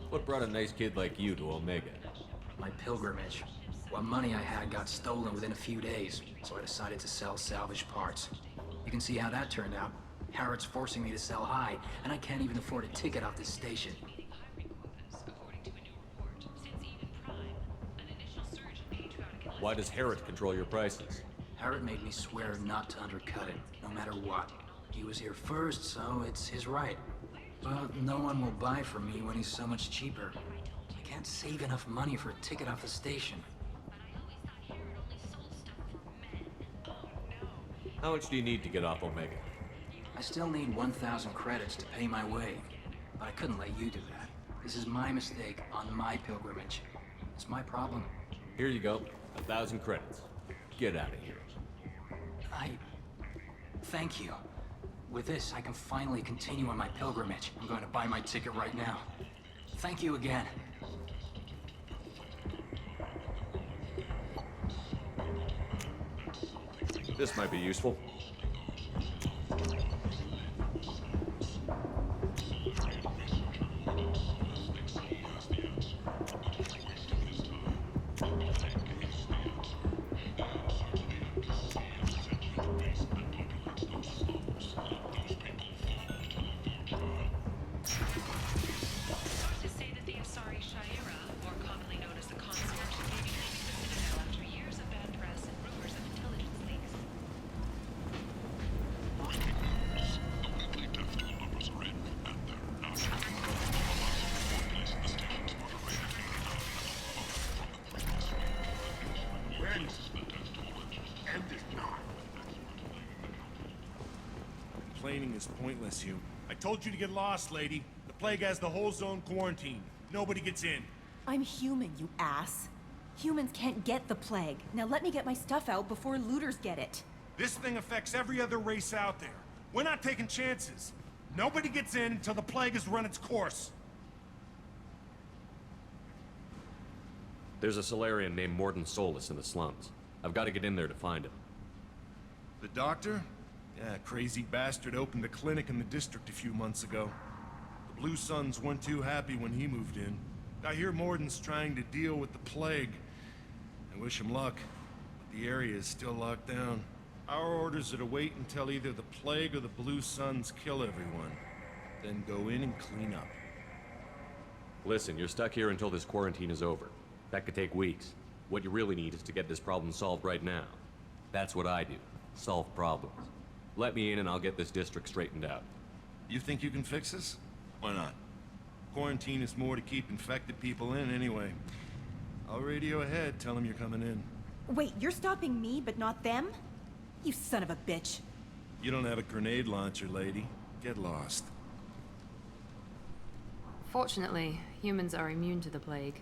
What brought a nice kid like you to Omega? My pilgrimage. What money I had got stolen within a few days, so I decided to sell salvage parts. You can see how that turned out. Harrod's forcing me to sell high, and I can't even afford a ticket off this station. Why does Harrod control your prices? Harrod made me swear not to undercut it, no matter what. He was here first, so it's his right. But no one will buy from me when he's so much cheaper. I can't save enough money for a ticket off the station. How much do you need to get off Omega? I still need 1,000 credits to pay my way. But I couldn't let you do that. This is my mistake on my pilgrimage. It's my problem. Here you go. 1,000 credits. Get out of here. Thank you. With this, I can finally continue on my pilgrimage. I'm going to buy my ticket right now. Thank you again. This might be useful. Sources say that the Asari Shaira, more commonly known as the Consort, may be leaving the Citadel after years end it now. Complaining is pointless, Hugh. I told you to get lost, lady. The plague has the whole zone quarantined. Nobody gets in. I'm human, you ass. Humans can't get the plague. Now let me get my stuff out before looters get it. This thing affects every other race out there. We're not taking chances. Nobody gets in until the plague has run its course. There's a Solarian named Morden Solus in the slums. I've got to get in there to find him. The doctor? Yeah, crazy bastard opened a clinic in the district a few months ago. The Blue Suns weren't too happy when he moved in. I hear Morden's trying to deal with the plague. I wish him luck, but the area is still locked down. Our orders are to wait until either the plague or the Blue Suns kill everyone, then go in and clean up. Listen, you're stuck here until this quarantine is over. That could take weeks. What you really need is to get this problem solved right now. That's what I do. Solve problems. Let me in and I'll get this district straightened out. You think you can fix this? Why not? Quarantine is more to keep infected people in anyway. I'll radio ahead, tell them you're coming in. Wait, you're stopping me, but not them? You son of a bitch. You don't have a grenade launcher, lady. Get lost. Fortunately, humans are immune to the plague.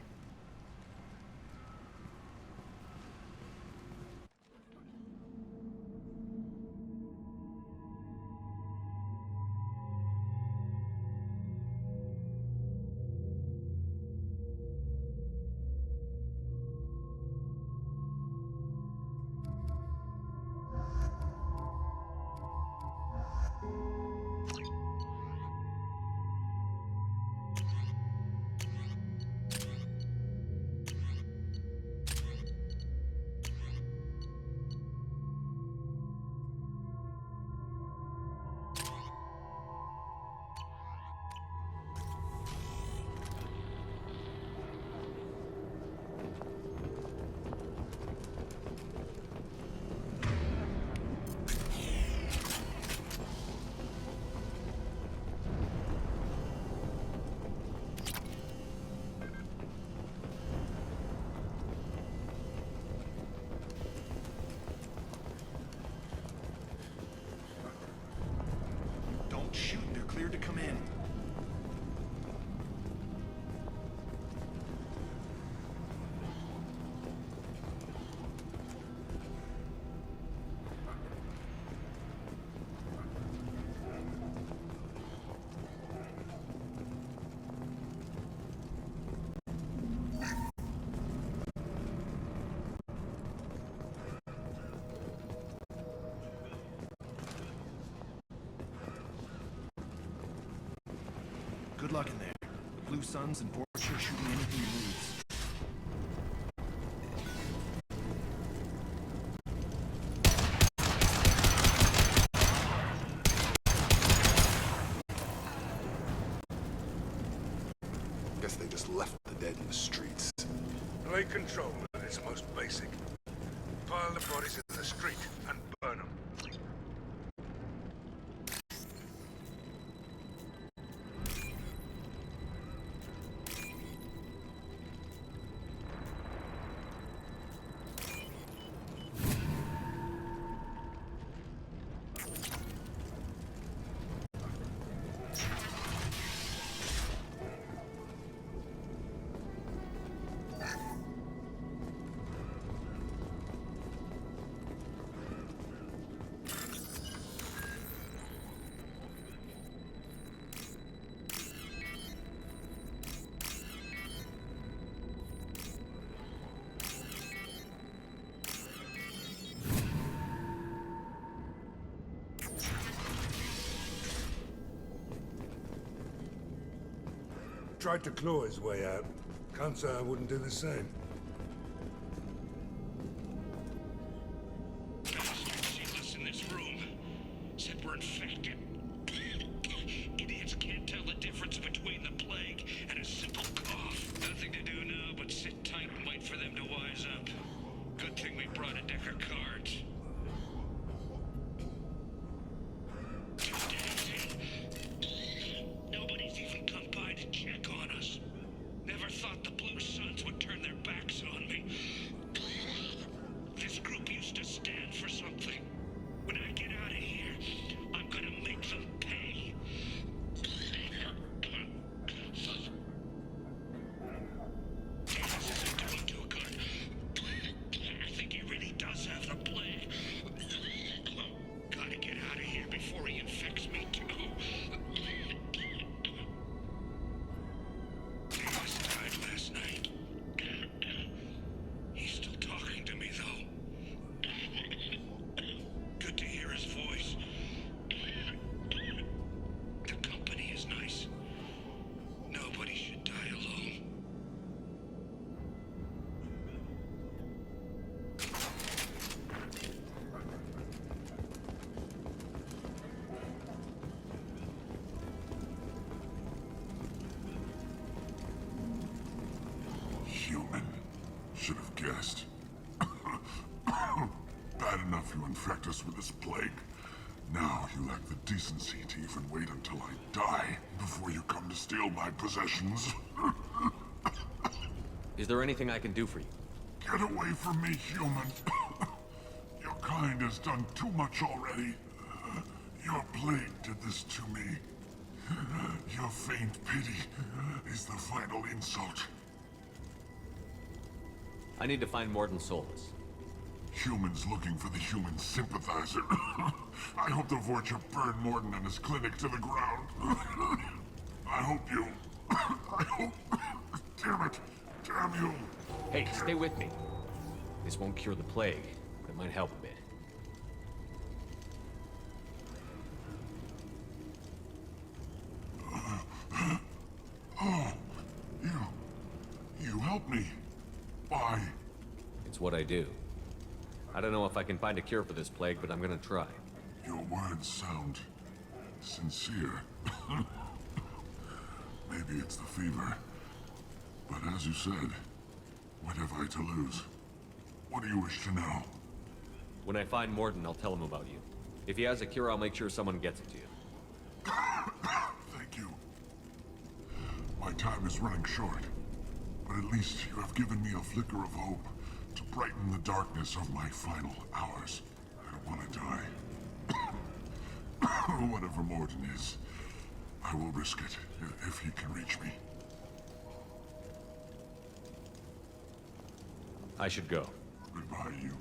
Shoot, they're cleared to come in. Good luck in there. The Blue Suns and Portia are shooting anything that moves. Guess they just left the dead in the streets. Play control at its most basic. Pile the bodies in the street and burn them. Tried to claw his way out. Can't say I wouldn't do the same. Bastards in this room said we're infected. Idiots can't tell the difference between the plague and a simple cough. Nothing to do now but sit tight and wait for them to wise up. Good thing we brought a deck of cards. Nobody's even come by to check on us. Never thought the Blue Suns would turn their back to infect us with this plague. Now you lack the decency to even wait until I die before you come to steal my possessions. Is there anything I can do for you? Get away from me, human. Your kind has done too much already. Your plague did this to me. Your faint pity is the final insult. I need to find Morden Solus. Humans looking for the human sympathizer. I hope the Vorcha burn Morden and his clinic to the ground. I hope you... I hope... Damn it! Damn you! Hey, stay with me. This won't cure the plague, but it might help a bit. Oh, you helped me. Why? It's what I do. I don't know if I can find a cure for this plague, but I'm gonna try. Your words sound sincere. Maybe it's the fever. But as you said, what have I to lose? What do you wish to know? When I find Morden, I'll tell him about you. If he has a cure, I'll make sure someone gets it to you. Thank you. My time is running short, but at least you have given me a flicker of hope to brighten the darkness of my final hours. I don't want to die. Whatever Morden is, I will risk it if he can reach me. I should go. Goodbye, human.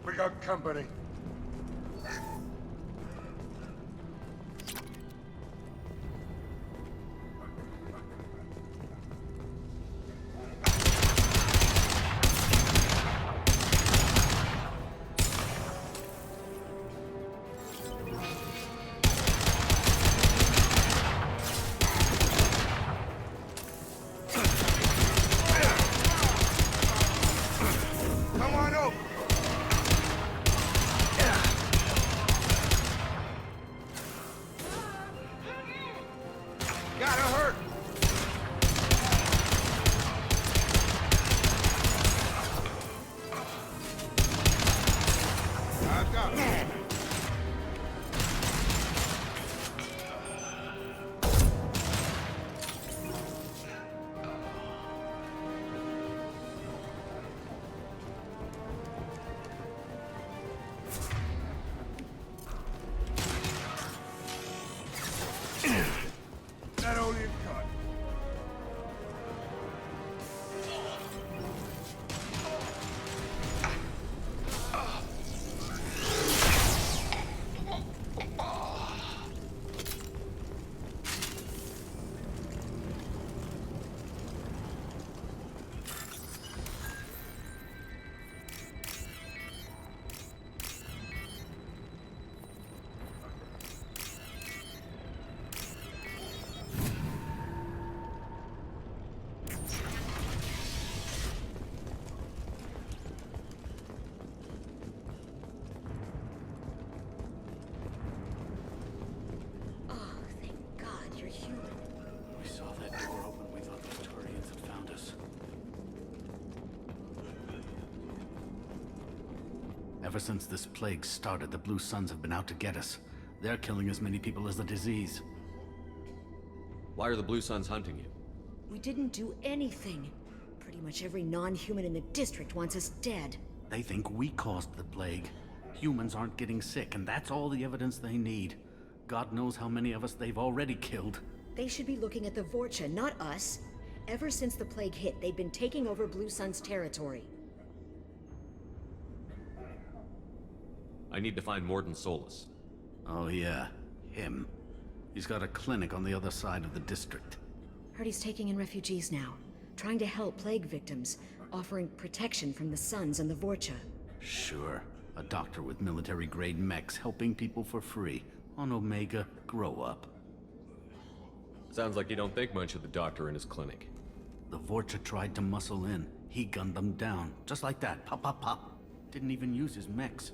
We got company. Come on over. Gotta hurt. I've got it. That only Ever since this plague started, the Blue Suns have been out to get us. They're killing as many people as the disease. Why are the Blue Suns hunting you? We didn't do anything. Pretty much every non-human in the district wants us dead. They think we caused the plague. Humans aren't getting sick, and that's all the evidence they need. God knows how many of us they've already killed. They should be looking at the Vorcha, not us. Ever since the plague hit, they've been taking over Blue Sun's territory. I need to find Morden Solus. Oh yeah, him. He's got a clinic on the other side of the district. Heard he's taking in refugees now, trying to help plague victims, offering protection from the Suns and the Vorcha. Sure. A doctor with military-grade mechs helping people for free. On Omega, grow up. Sounds like you don't think much of the doctor in his clinic. The Vorcha tried to muscle in. He gunned them down. Just like that. Pop, pop, pop. Didn't even use his mechs.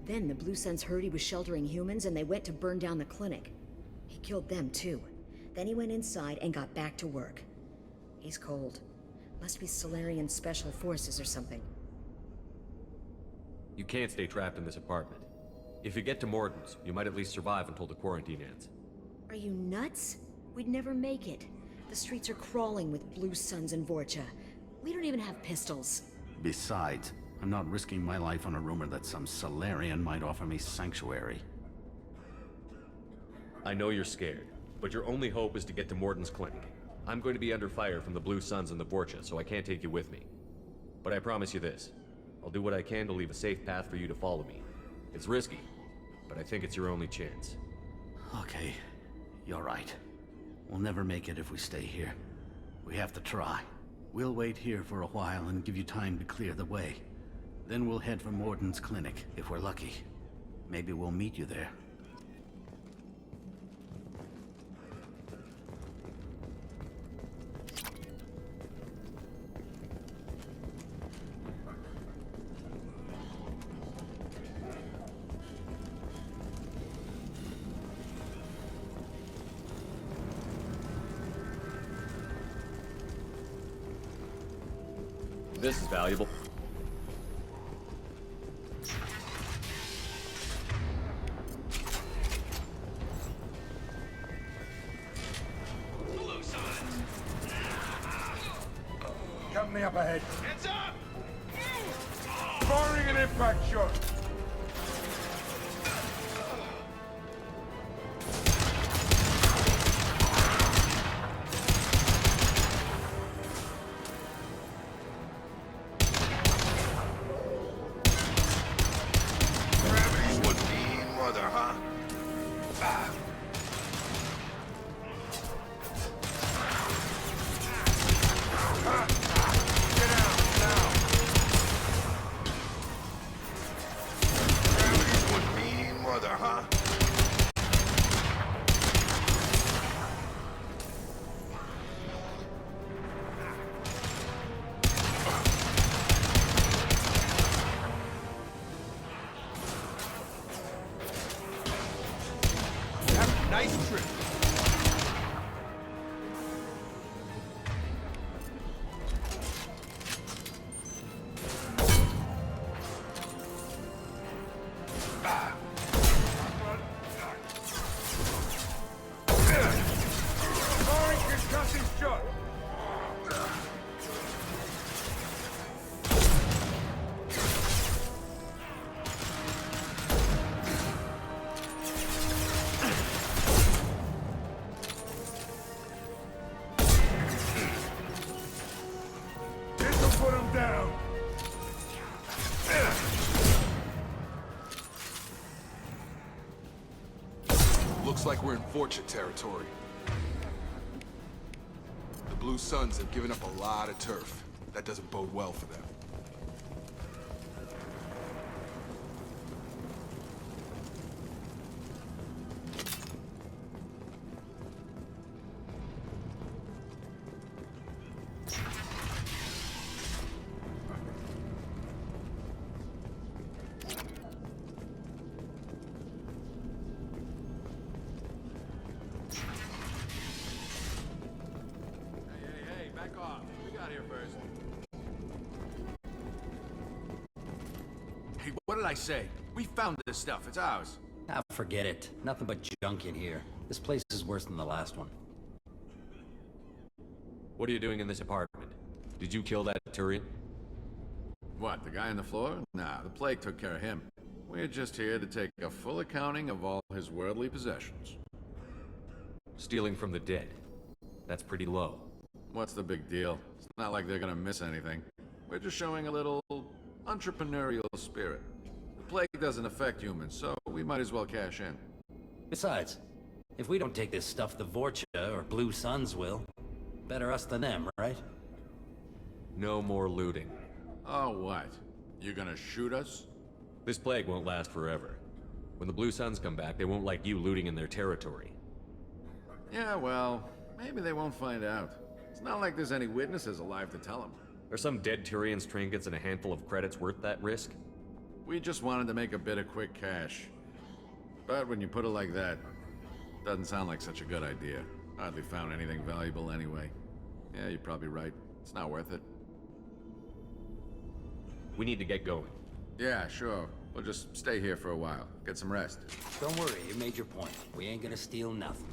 Then the Blue Suns heard he was sheltering humans and they went to burn down the clinic. He killed them too. Then he went inside and got back to work. He's cold. Must be Solarian Special Forces or something. You can't stay trapped in this apartment. If you get to Morden's, you might at least survive until the quarantine ends. Are you nuts? We'd never make it. The streets are crawling with Blue Suns and Vorcha. We don't even have pistols. Besides, I'm not risking my life on a rumor that some Solarian might offer me sanctuary. I know you're scared, but your only hope is to get to Morden's clinic. I'm going to be under fire from the Blue Suns and the Vorcha, so I can't take you with me. But I promise you this. I'll do what I can to leave a safe path for you to follow me. It's risky, but I think it's your only chance. Okay, you're right. We'll never make it if we stay here. We have to try. We'll wait here for a while and give you time to clear the way. Then we'll head for Morden's clinic, if we're lucky. Maybe we'll meet you there. This is valuable. Company up ahead. Heads up! Firing an impact shot. Nice trip. Firing concussive shot. Put him down. Looks like we're in Vorcha territory. The Blue Suns have given up a lot of turf. That doesn't bode well for them. Hey, what did I say? We found this stuff. It's ours. Ah, forget it. Nothing but junk in here. This place is worse than the last one. What are you doing in this apartment? Did you kill that Turian? What, the guy on the floor? Nah, the plague took care of him. We're just here to take a full accounting of all his worldly possessions. Stealing from the dead. That's pretty low. What's the big deal? It's not like they're gonna miss anything. We're just showing a little entrepreneurial spirit. The plague doesn't affect humans, so we might as well cash in. Besides, if we don't take this stuff, the Vorcha or Blue Suns will. Better us than them, right? No more looting. Oh, what? You gonna shoot us? This plague won't last forever. When the Blue Suns come back, they won't like you looting in their territory. Yeah, well, maybe they won't find out. It's not like there's any witnesses alive to tell them. Are some dead Tyrians' trinkets and a handful of credits worth that risk? We just wanted to make a bit of quick cash. But when you put it like that, doesn't sound like such a good idea. Hardly found anything valuable anyway. Yeah, you're probably right. It's not worth it. We need to get going. Yeah, sure. We'll just stay here for a while. Get some rest. Don't worry, you made your point. We ain't gonna steal nothing.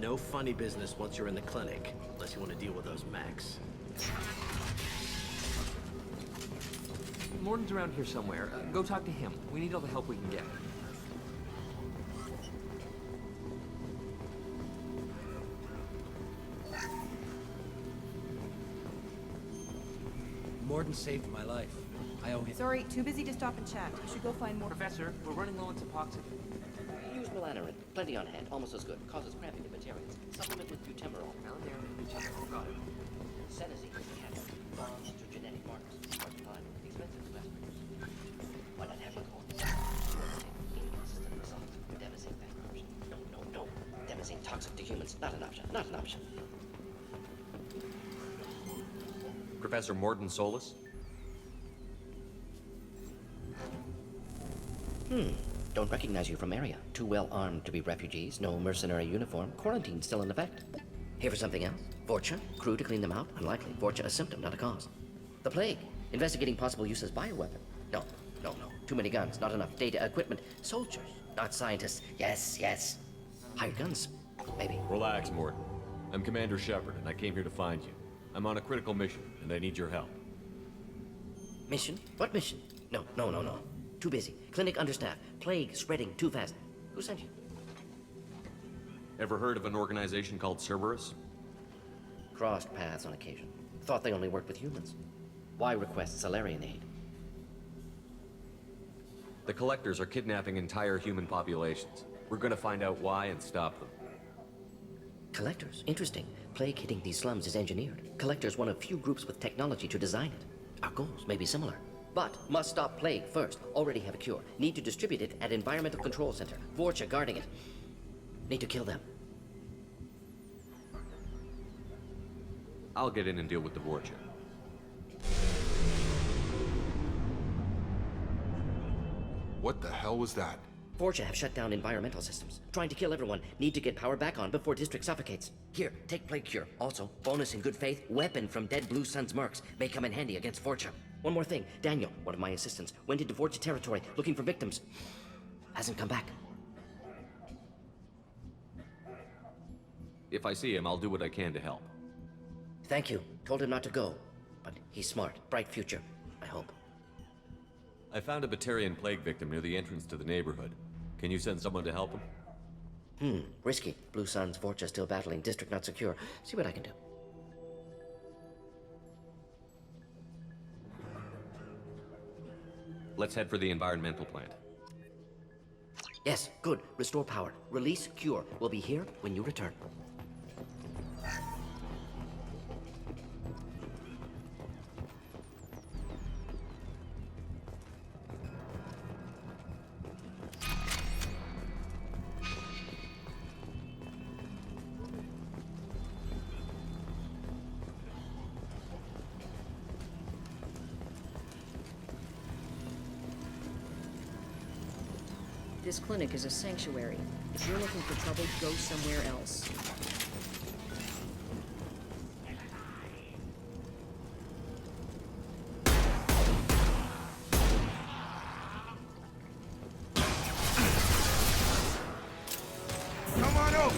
No funny business once you're in the clinic, unless you want to deal with those mechs. Morton's around here somewhere. Go talk to him. We need all the help we can get. Morden saved my life. I owe him. Sorry, too busy to stop and chat. You should go find more. Professor, we're running low on Suboxone. Use melanorin. Plenty on hand. Almost as good. Causes cramping to materials. Supplement with butemerol. Melanorin and butemerol. Got it. Senescence. Cathode. Bonds to genetic markers. Hard to find. Expensive to mass produce. Why not have alcohol? Inconsistent results. Devastating bad option. No. Devastating toxic to humans. Not an option. Not an option. Professor Morton Solus? Don't recognize you from area. Too well armed to be refugees. No mercenary uniform. Quarantine still in effect. Here for something else? Vorcha? Crew to clean them out? Unlikely. Vorcha a symptom, not a cause. The plague. Investigating possible use as bioweapon. No. Too many guns. Not enough data, equipment. Soldiers, not scientists. Yes. Hired guns. Maybe. Relax, Morton. I'm Commander Shepard, and I came here to find you. I'm on a critical mission, and I need your help. Mission? What mission? No. Too busy. Clinic understaffed. Plague spreading too fast. Who sent you? Ever heard of an organization called Cerberus? Crossed paths on occasion. Thought they only worked with humans. Why request Salarian aid? The Collectors are kidnapping entire human populations. We're gonna find out why and stop them. Collectors? Interesting. Plague hitting these slums is engineered. Collectors one of few groups with technology to design it. Our goals may be similar. But must stop plague first. Already have a cure. Need to distribute it at Environmental Control Center. Vorcha guarding it. Need to kill them. I'll get in and deal with the Vorcha. What the hell was that? Vorcha have shut down environmental systems. Trying to kill everyone. Need to get power back on before district suffocates. Here, take plague cure. Also, bonus in good faith, weapon from dead Blue Sun's mercs. May come in handy against Vorcha. One more thing. Daniel, one of my assistants, went into Vorcha territory looking for victims. Hasn't come back. If I see him, I'll do what I can to help. Thank you. Told him not to go. But he's smart. Bright future. I hope. I found a Batarian plague victim near the entrance to the neighborhood. Can you send someone to help him? Risky. Blue Sun's Vorcha still battling. District not secure. See what I can do. Let's head for the environmental plant. Yes, good. Restore power. Release cure. We'll be here when you return. This clinic is a sanctuary. If you're looking for trouble, go somewhere else. Come on over!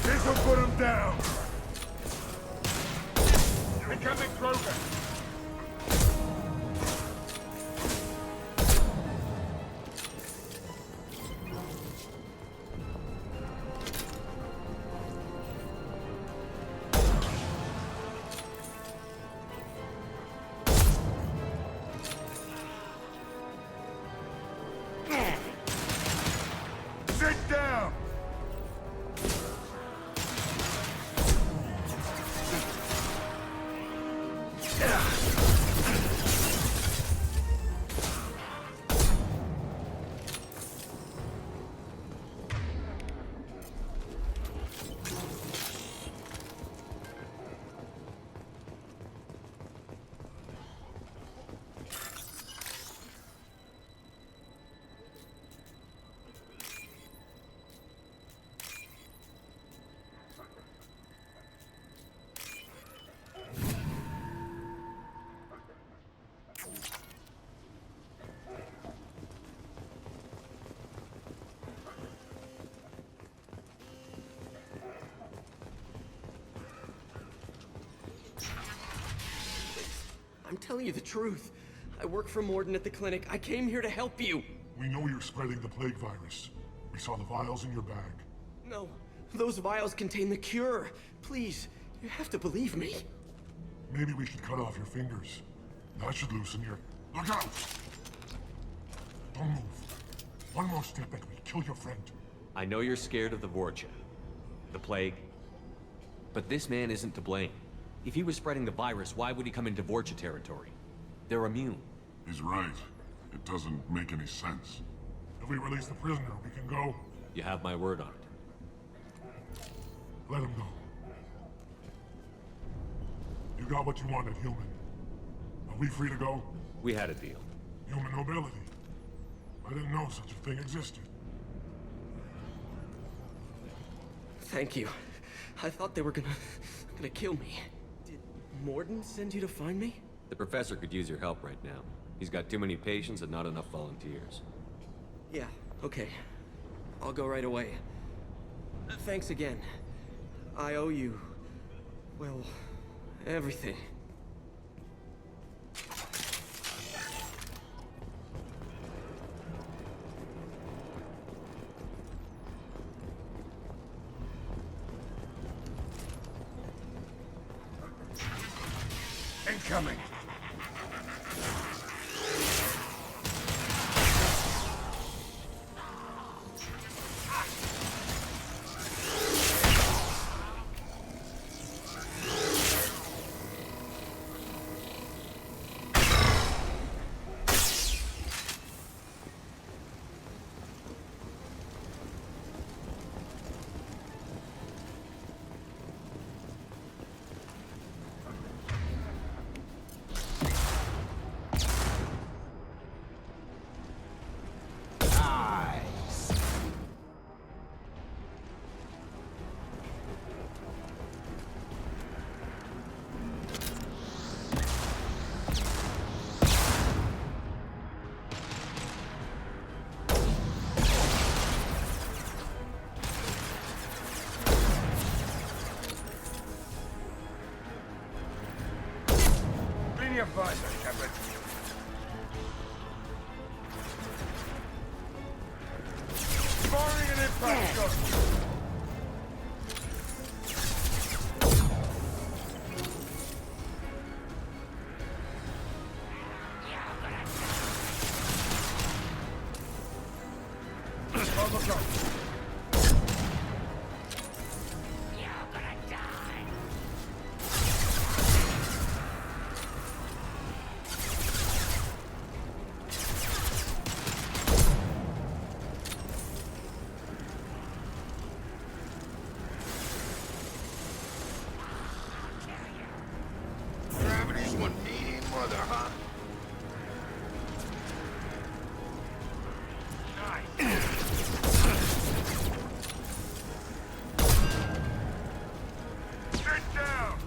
This'll put him down. Becoming Kroger. Sit down. I'm telling you the truth. I work for Morden at the clinic. I came here to help you. We know you're spreading the plague virus. We saw the vials in your bag. No, those vials contain the cure. Please, you have to believe me. Maybe we should cut off your fingers. That should loosen your... Look out! Don't move. One more step and we kill your friend. I know you're scared of the Vorcha, the plague, but this man isn't to blame. If he was spreading the virus, why would he come into Vorcha territory? They're immune. He's right. It doesn't make any sense. If we release the prisoner, we can go. You have my word on it. Let him go. You got what you wanted, human. Are we free to go? We had a deal. Human nobility. I didn't know such a thing existed. Thank you. I thought they were gonna kill me. Did Morden send you to find me? The professor could use your help right now. He's got too many patients and not enough volunteers. Yeah, okay. I'll go right away. Thanks again. I owe you... well, everything. Incoming. your visor, Shepard. Firing an impact shot! Gravity's one mean mother, huh? Sit down!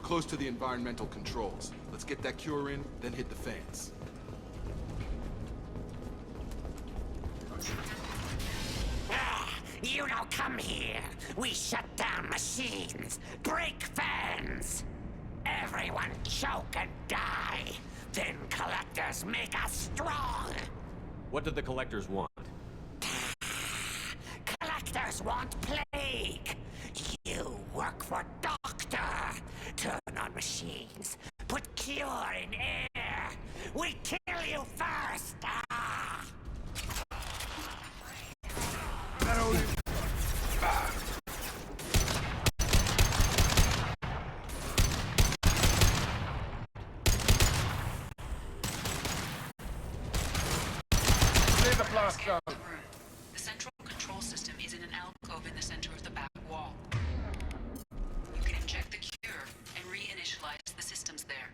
Close to the environmental controls. Let's get that cure in, then hit the fans. You don't come here. We shut down machines, break fans. Everyone choke and die. Then collectors make us strong. What did the collectors want? Collectors want plague. You work for Doctor. Turn on machines. Put cure in air. We kill you first. Ah. Clear the blast zone. The central control system is in an alcove in the center of the back wall. You can inject the cure and reinitialize the systems there.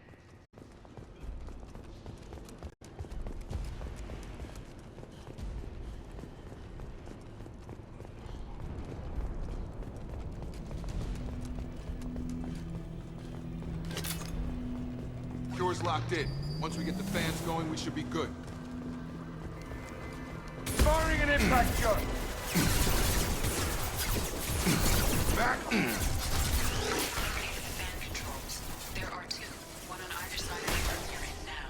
Cure's locked in. Once we get the fans going, we should be good. Firing an impact shot! Back! Fan controls. There are two, one on either side of the room you're in now.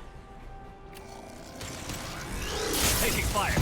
Taking fire.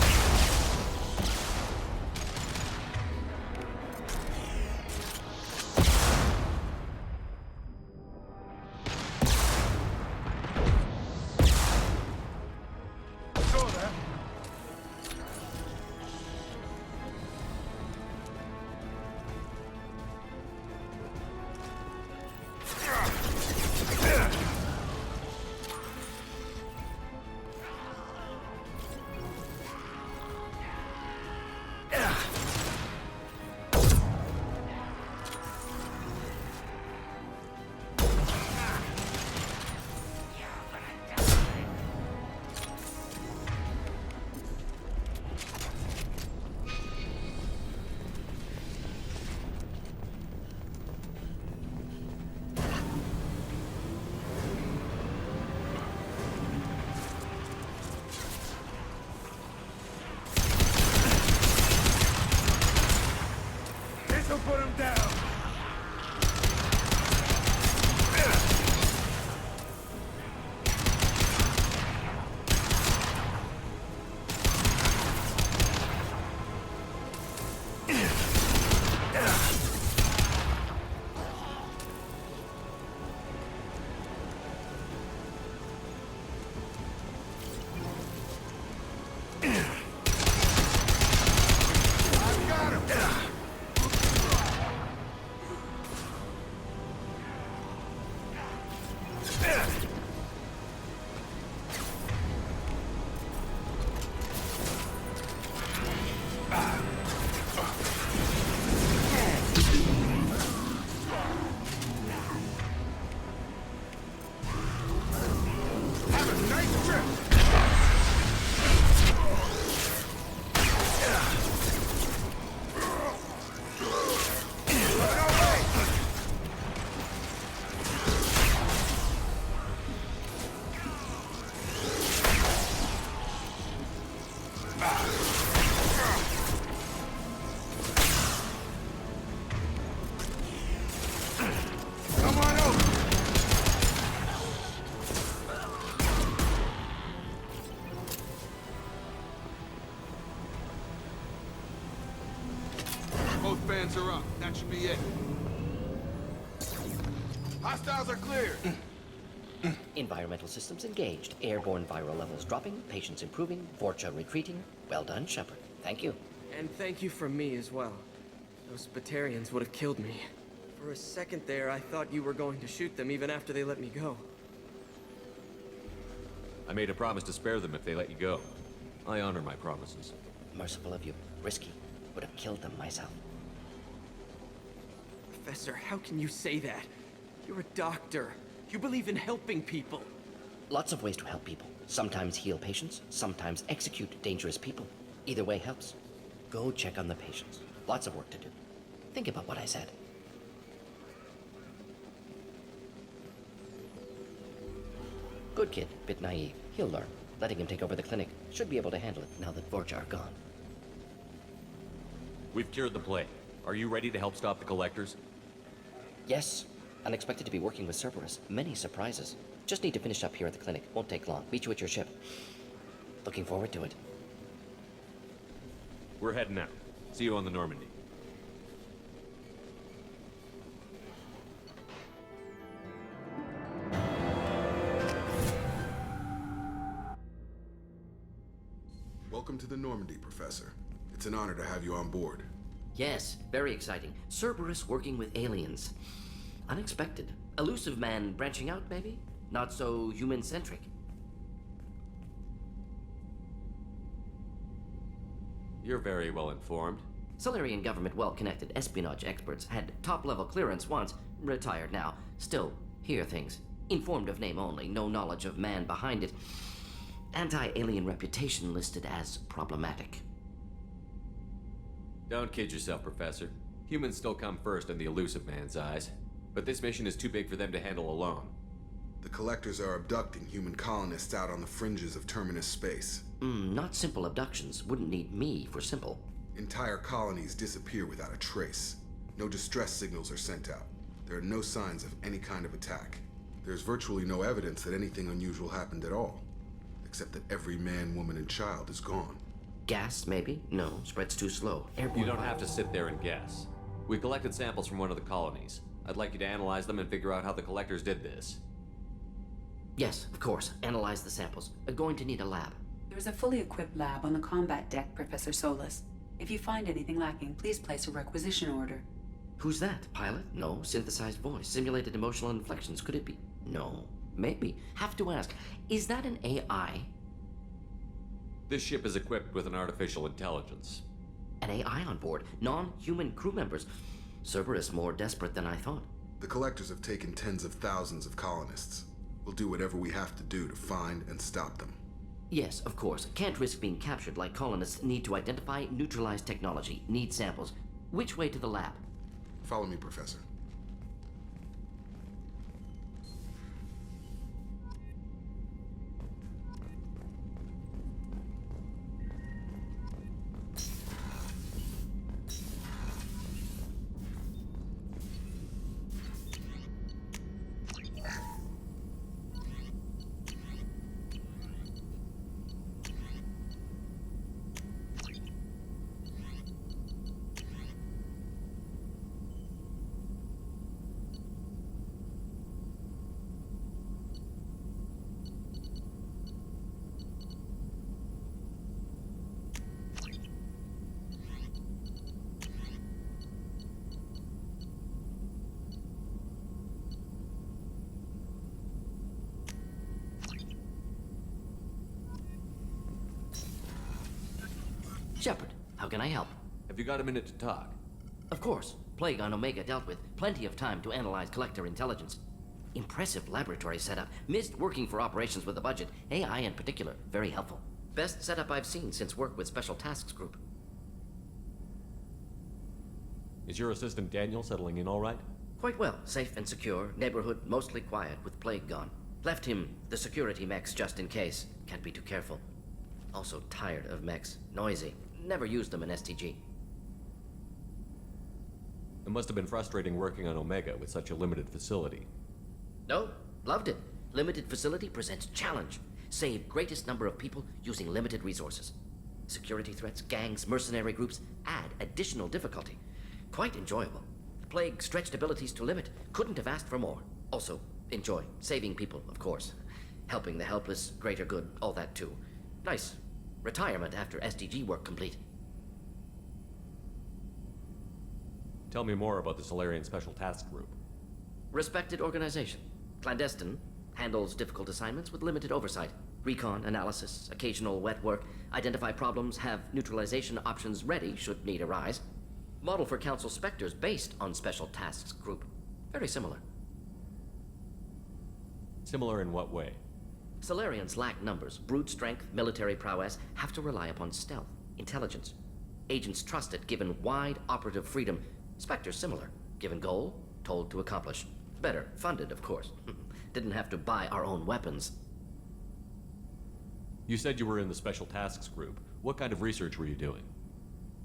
fans are up. That should be it. Hostiles are cleared. Environmental systems engaged. Airborne viral levels dropping. Patients improving. Vorcha retreating. Well done, Shepard. Thank you. And thank you from me as well. Those Batarians would have killed me. For a second there, I thought you were going to shoot them even after they let me go. I made a promise to spare them if they let you go. I honor my promises. Merciful of you. Risky. Would have killed them myself. Professor, how can you say that? You're a doctor. You believe in helping people. Lots of ways to help people. Sometimes heal patients, sometimes execute dangerous people. Either way helps. Go check on the patients. Lots of work to do. Think about what I said. Good kid, bit naive. He'll learn. Letting him take over the clinic. Should be able to handle it now that Vorcha are gone. We've cured the plague. Are you ready to help stop the collectors? Yes. Unexpected to be working with Cerberus. Many surprises. Just need to finish up here at the clinic. Won't take long. Meet you at your ship. Looking forward to it. We're heading out. See you on the Normandy. Welcome to the Normandy, Professor. It's an honor to have you on board. Yes, very exciting. Cerberus working with aliens. Unexpected. Elusive man branching out, maybe? Not so human-centric. You're very well informed. Solarian government well-connected espionage experts had top-level clearance once, retired now. Still, hear things. Informed of name only, no knowledge of man behind it. Anti-alien reputation listed as problematic. Don't kid yourself, Professor. Humans still come first in the elusive man's eyes. But this mission is too big for them to handle alone. The Collectors are abducting human colonists out on the fringes of Terminus space. Not simple abductions. Wouldn't need me for simple. Entire colonies disappear without a trace. No distress signals are sent out. There are no signs of any kind of attack. There's virtually no evidence that anything unusual happened at all. Except that every man, woman, and child is gone. Gas, maybe? No, spreads too slow. Airborne You don't have to sit there and guess. We collected samples from one of the colonies. I'd like you to analyze them and figure out how the Collectors did this. Yes, of course. Analyze the samples. Going to need a lab. There's a fully equipped lab on the combat deck, Professor Solis. If you find anything lacking, please place a requisition order. Who's that? Pilot? No. Synthesized voice. Simulated emotional inflections. Could it be? No. Maybe. Have to ask. Is that an AI? This ship is equipped with an artificial intelligence. An AI on board? Non-human crew members? Cerberus more desperate than I thought. The Collectors have taken tens of thousands of colonists. We'll do whatever we have to do to find and stop them. Yes, of course. Can't risk being captured like colonists. Need to identify, neutralize technology. Need samples. Which way to the lab? Follow me, Professor. Shepard, how can I help? Have you got a minute to talk? Of course. Plague on Omega dealt with. Plenty of time to analyze Collector intelligence. Impressive laboratory setup. Missed working for operations with a budget. AI in particular. Very helpful. Best setup I've seen since work with Special Tasks Group. Is your assistant Daniel settling in all right? Quite well. Safe and secure. Neighborhood mostly quiet with Plague gone. Left him the security mechs just in case. Can't be too careful. Also tired of mechs. Noisy. Never used them in STG. It must have been frustrating working on Omega with such a limited facility. No, loved it. Limited facility presents challenge. Save greatest number of people using limited resources. Security threats, gangs, mercenary groups add additional difficulty. Quite enjoyable. The plague stretched abilities to limit. Couldn't have asked for more. Also, enjoy. Saving people, of course. Helping the helpless, greater good, all that too. Nice. Retirement after SDG work complete. Tell me more about the Solarian Special Task Group. Respected organization. Clandestine. Handles difficult assignments with limited oversight. Recon, analysis, occasional wet work. Identify problems, have neutralization options ready should need arise. Model for Council Spectres based on Special Tasks Group. Very similar. Similar in what way? Solarians lack numbers, brute strength, military prowess, have to rely upon stealth, intelligence. Agents trust it given wide operative freedom. Spectres similar, given goal, told to accomplish. Better, funded, of course. Didn't have to buy our own weapons. You said you were in the Special Tasks Group. What kind of research were you doing?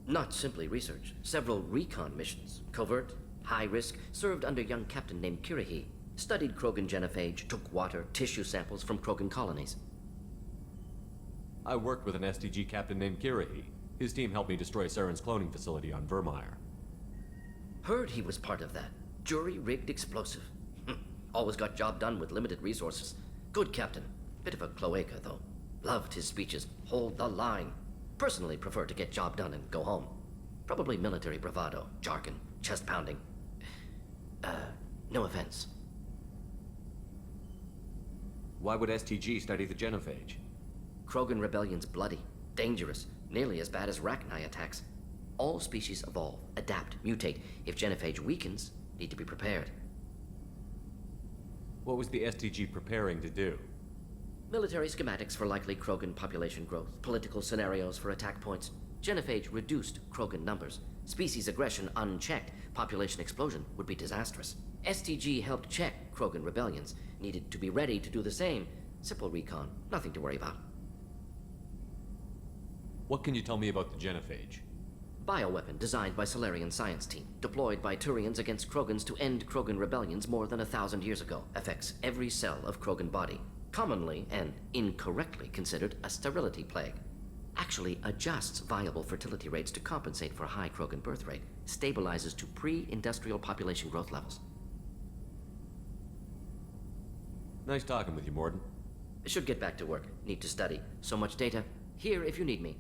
Not simply research. Several recon missions. Covert, high risk, served under a young captain named Kirihi. Studied Krogan genophage, took water, tissue samples from Krogan colonies. I worked with an SDG captain named Kirihi. His team helped me destroy Saren's cloning facility on Vermeer. Heard he was part of that. Jury-rigged explosive. Always got job done with limited resources. Good captain. Bit of a cloaca, though. Loved his speeches. Hold the line. Personally prefer to get job done and go home. Probably military bravado, jargon, chest pounding. No offense. Why would STG study the genophage? Krogan rebellion's bloody, dangerous, nearly as bad as Rachni attacks. All species evolve, adapt, mutate. If genophage weakens, need to be prepared. What was the STG preparing to do? Military schematics for likely Krogan population growth, political scenarios for attack points. Genophage reduced Krogan numbers. Species aggression unchecked, population explosion would be disastrous. STG helped check Krogan rebellions, needed to be ready to do the same. Simple recon, nothing to worry about. What can you tell me about the genophage? Bioweapon designed by Solarian science team, deployed by Turians against Krogans to end Krogan rebellions more than 1,000 years ago. Affects every cell of Krogan body. Commonly and incorrectly considered a sterility plague. Actually adjusts viable fertility rates to compensate for high Krogan birth rate. Stabilizes to pre-industrial population growth levels. Nice talking with you, Morden. Should get back to work. Need to study. So much data. Here if you need me.